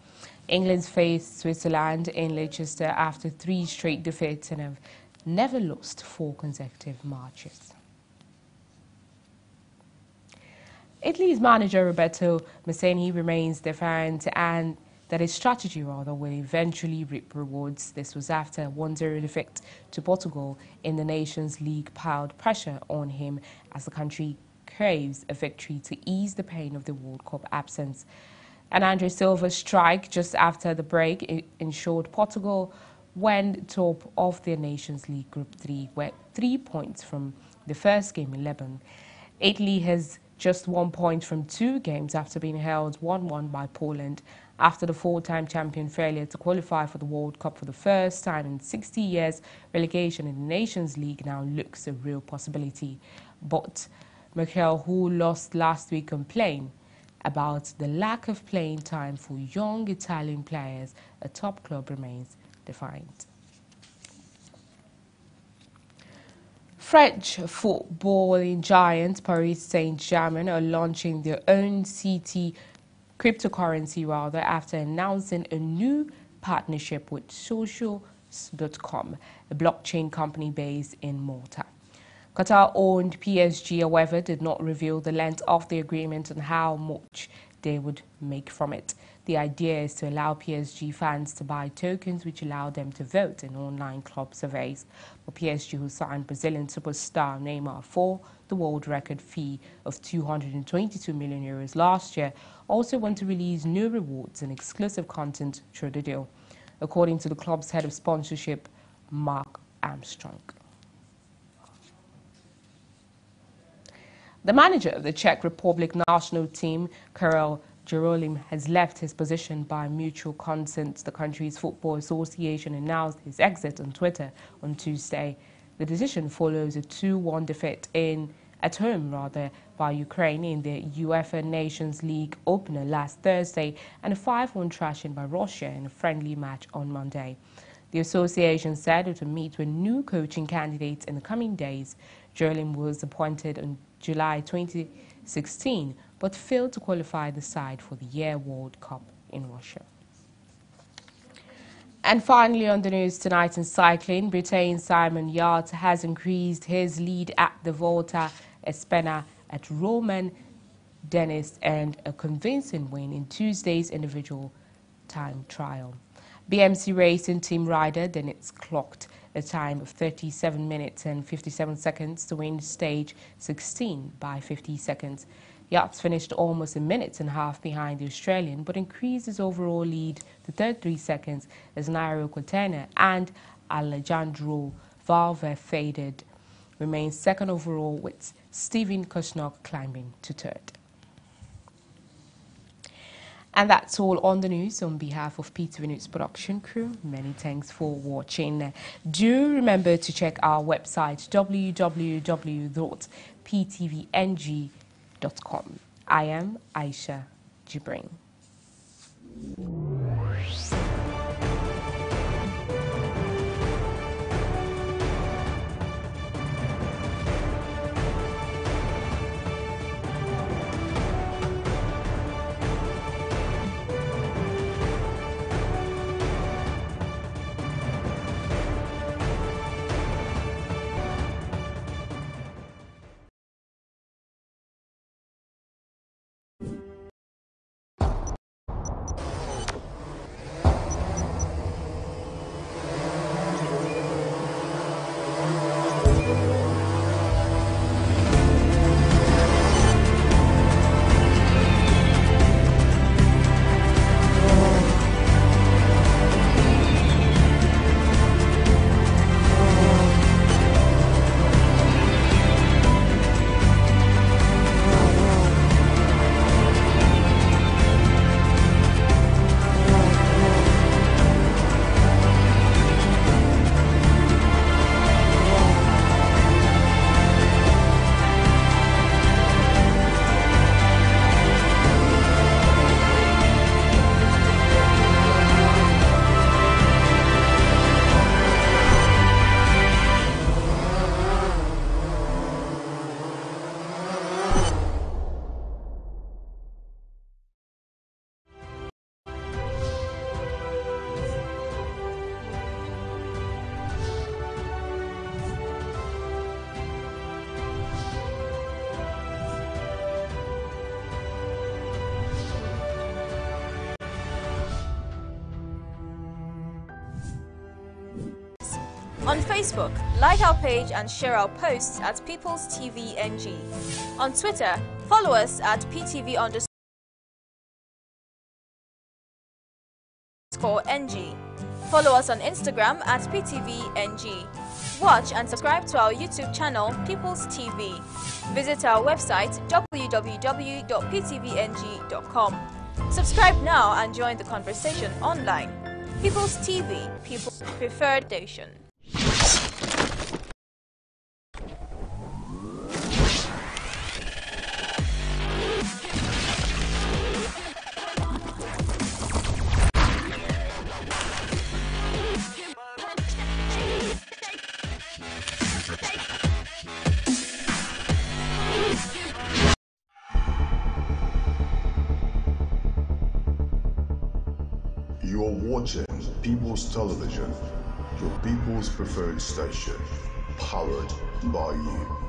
England faced Switzerland in Leicester after 3 straight defeats and have never lost 4 consecutive matches. Italy's manager Roberto Mancini remains defiant and that his strategy will eventually reap rewards. This was after a 1-0 defeat to Portugal in the Nations League piled pressure on him as the country craves a victory to ease the pain of the World Cup absence. And Andre Silva's strike just after the break ensured Portugal went top of their Nations League Group 3, where 3 points from the first game 11. Italy has just 1 point from 2 games after being held 1-1 by Poland. After the 4-time champion failure to qualify for the World Cup for the first time in 60 years, relegation in the Nations League now looks a real possibility. But Mikel, who lost last week, complained about the lack of playing time for young Italian players. A top club remains defiant. French footballing giant Paris Saint-Germain are launching their own cryptocurrency after announcing a new partnership with Socios.com, a blockchain company based in Malta. Qatar-owned PSG, however, did not reveal the length of the agreement and how much they would make from it. The idea is to allow PSG fans to buy tokens which allow them to vote in online club surveys. For PSG, who signed Brazilian superstar Neymar for the world record fee of €222 million last year, also want to release new rewards and exclusive content through the deal, according to the club's head of sponsorship, Mark Armstrong. The manager of the Czech Republic national team, Karel Jerolim, has left his position by mutual consent. The country's football association announced his exit on Twitter on Tuesday. The decision follows a 2-1 defeat at home by Ukraine in the UEFA Nations League opener last Thursday and a 5-1 thrashing by Russia in a friendly match on Monday. The association said it would meet with new coaching candidates in the coming days. Jerolim was appointed on July 2016, but failed to qualify the side for the Year World Cup in Russia. And finally on the news tonight in cycling, Britain's Simon Yates has increased his lead at the Volta a Spena at Roman Dennis earned a convincing win in Tuesday's individual time trial. BMC Racing team rider Dennis clocked a time of 37 minutes and 57 seconds to win stage 16 by 50 seconds. Yates finished almost a minute and a half behind the Australian, but increased his overall lead to 33 seconds as Nairo Quintana and Alejandro Valverde remained second overall, with Steven Kusnok climbing to third. And that's all on the news. On behalf of PTV News production crew, many thanks for watching. Do remember to check our website www.ptvng.com. I am Aisha Jibrin. On Facebook, like our page and share our posts at People's TV NG. On Twitter, follow us at PTV_NG. Follow us on Instagram at PTVNG. Watch and subscribe to our YouTube channel, People's TV. Visit our website, www.ptvng.com. Subscribe now and join the conversation online. People's TV, people's preferred station. You are watching People's Television, your people's preferred station, powered by you.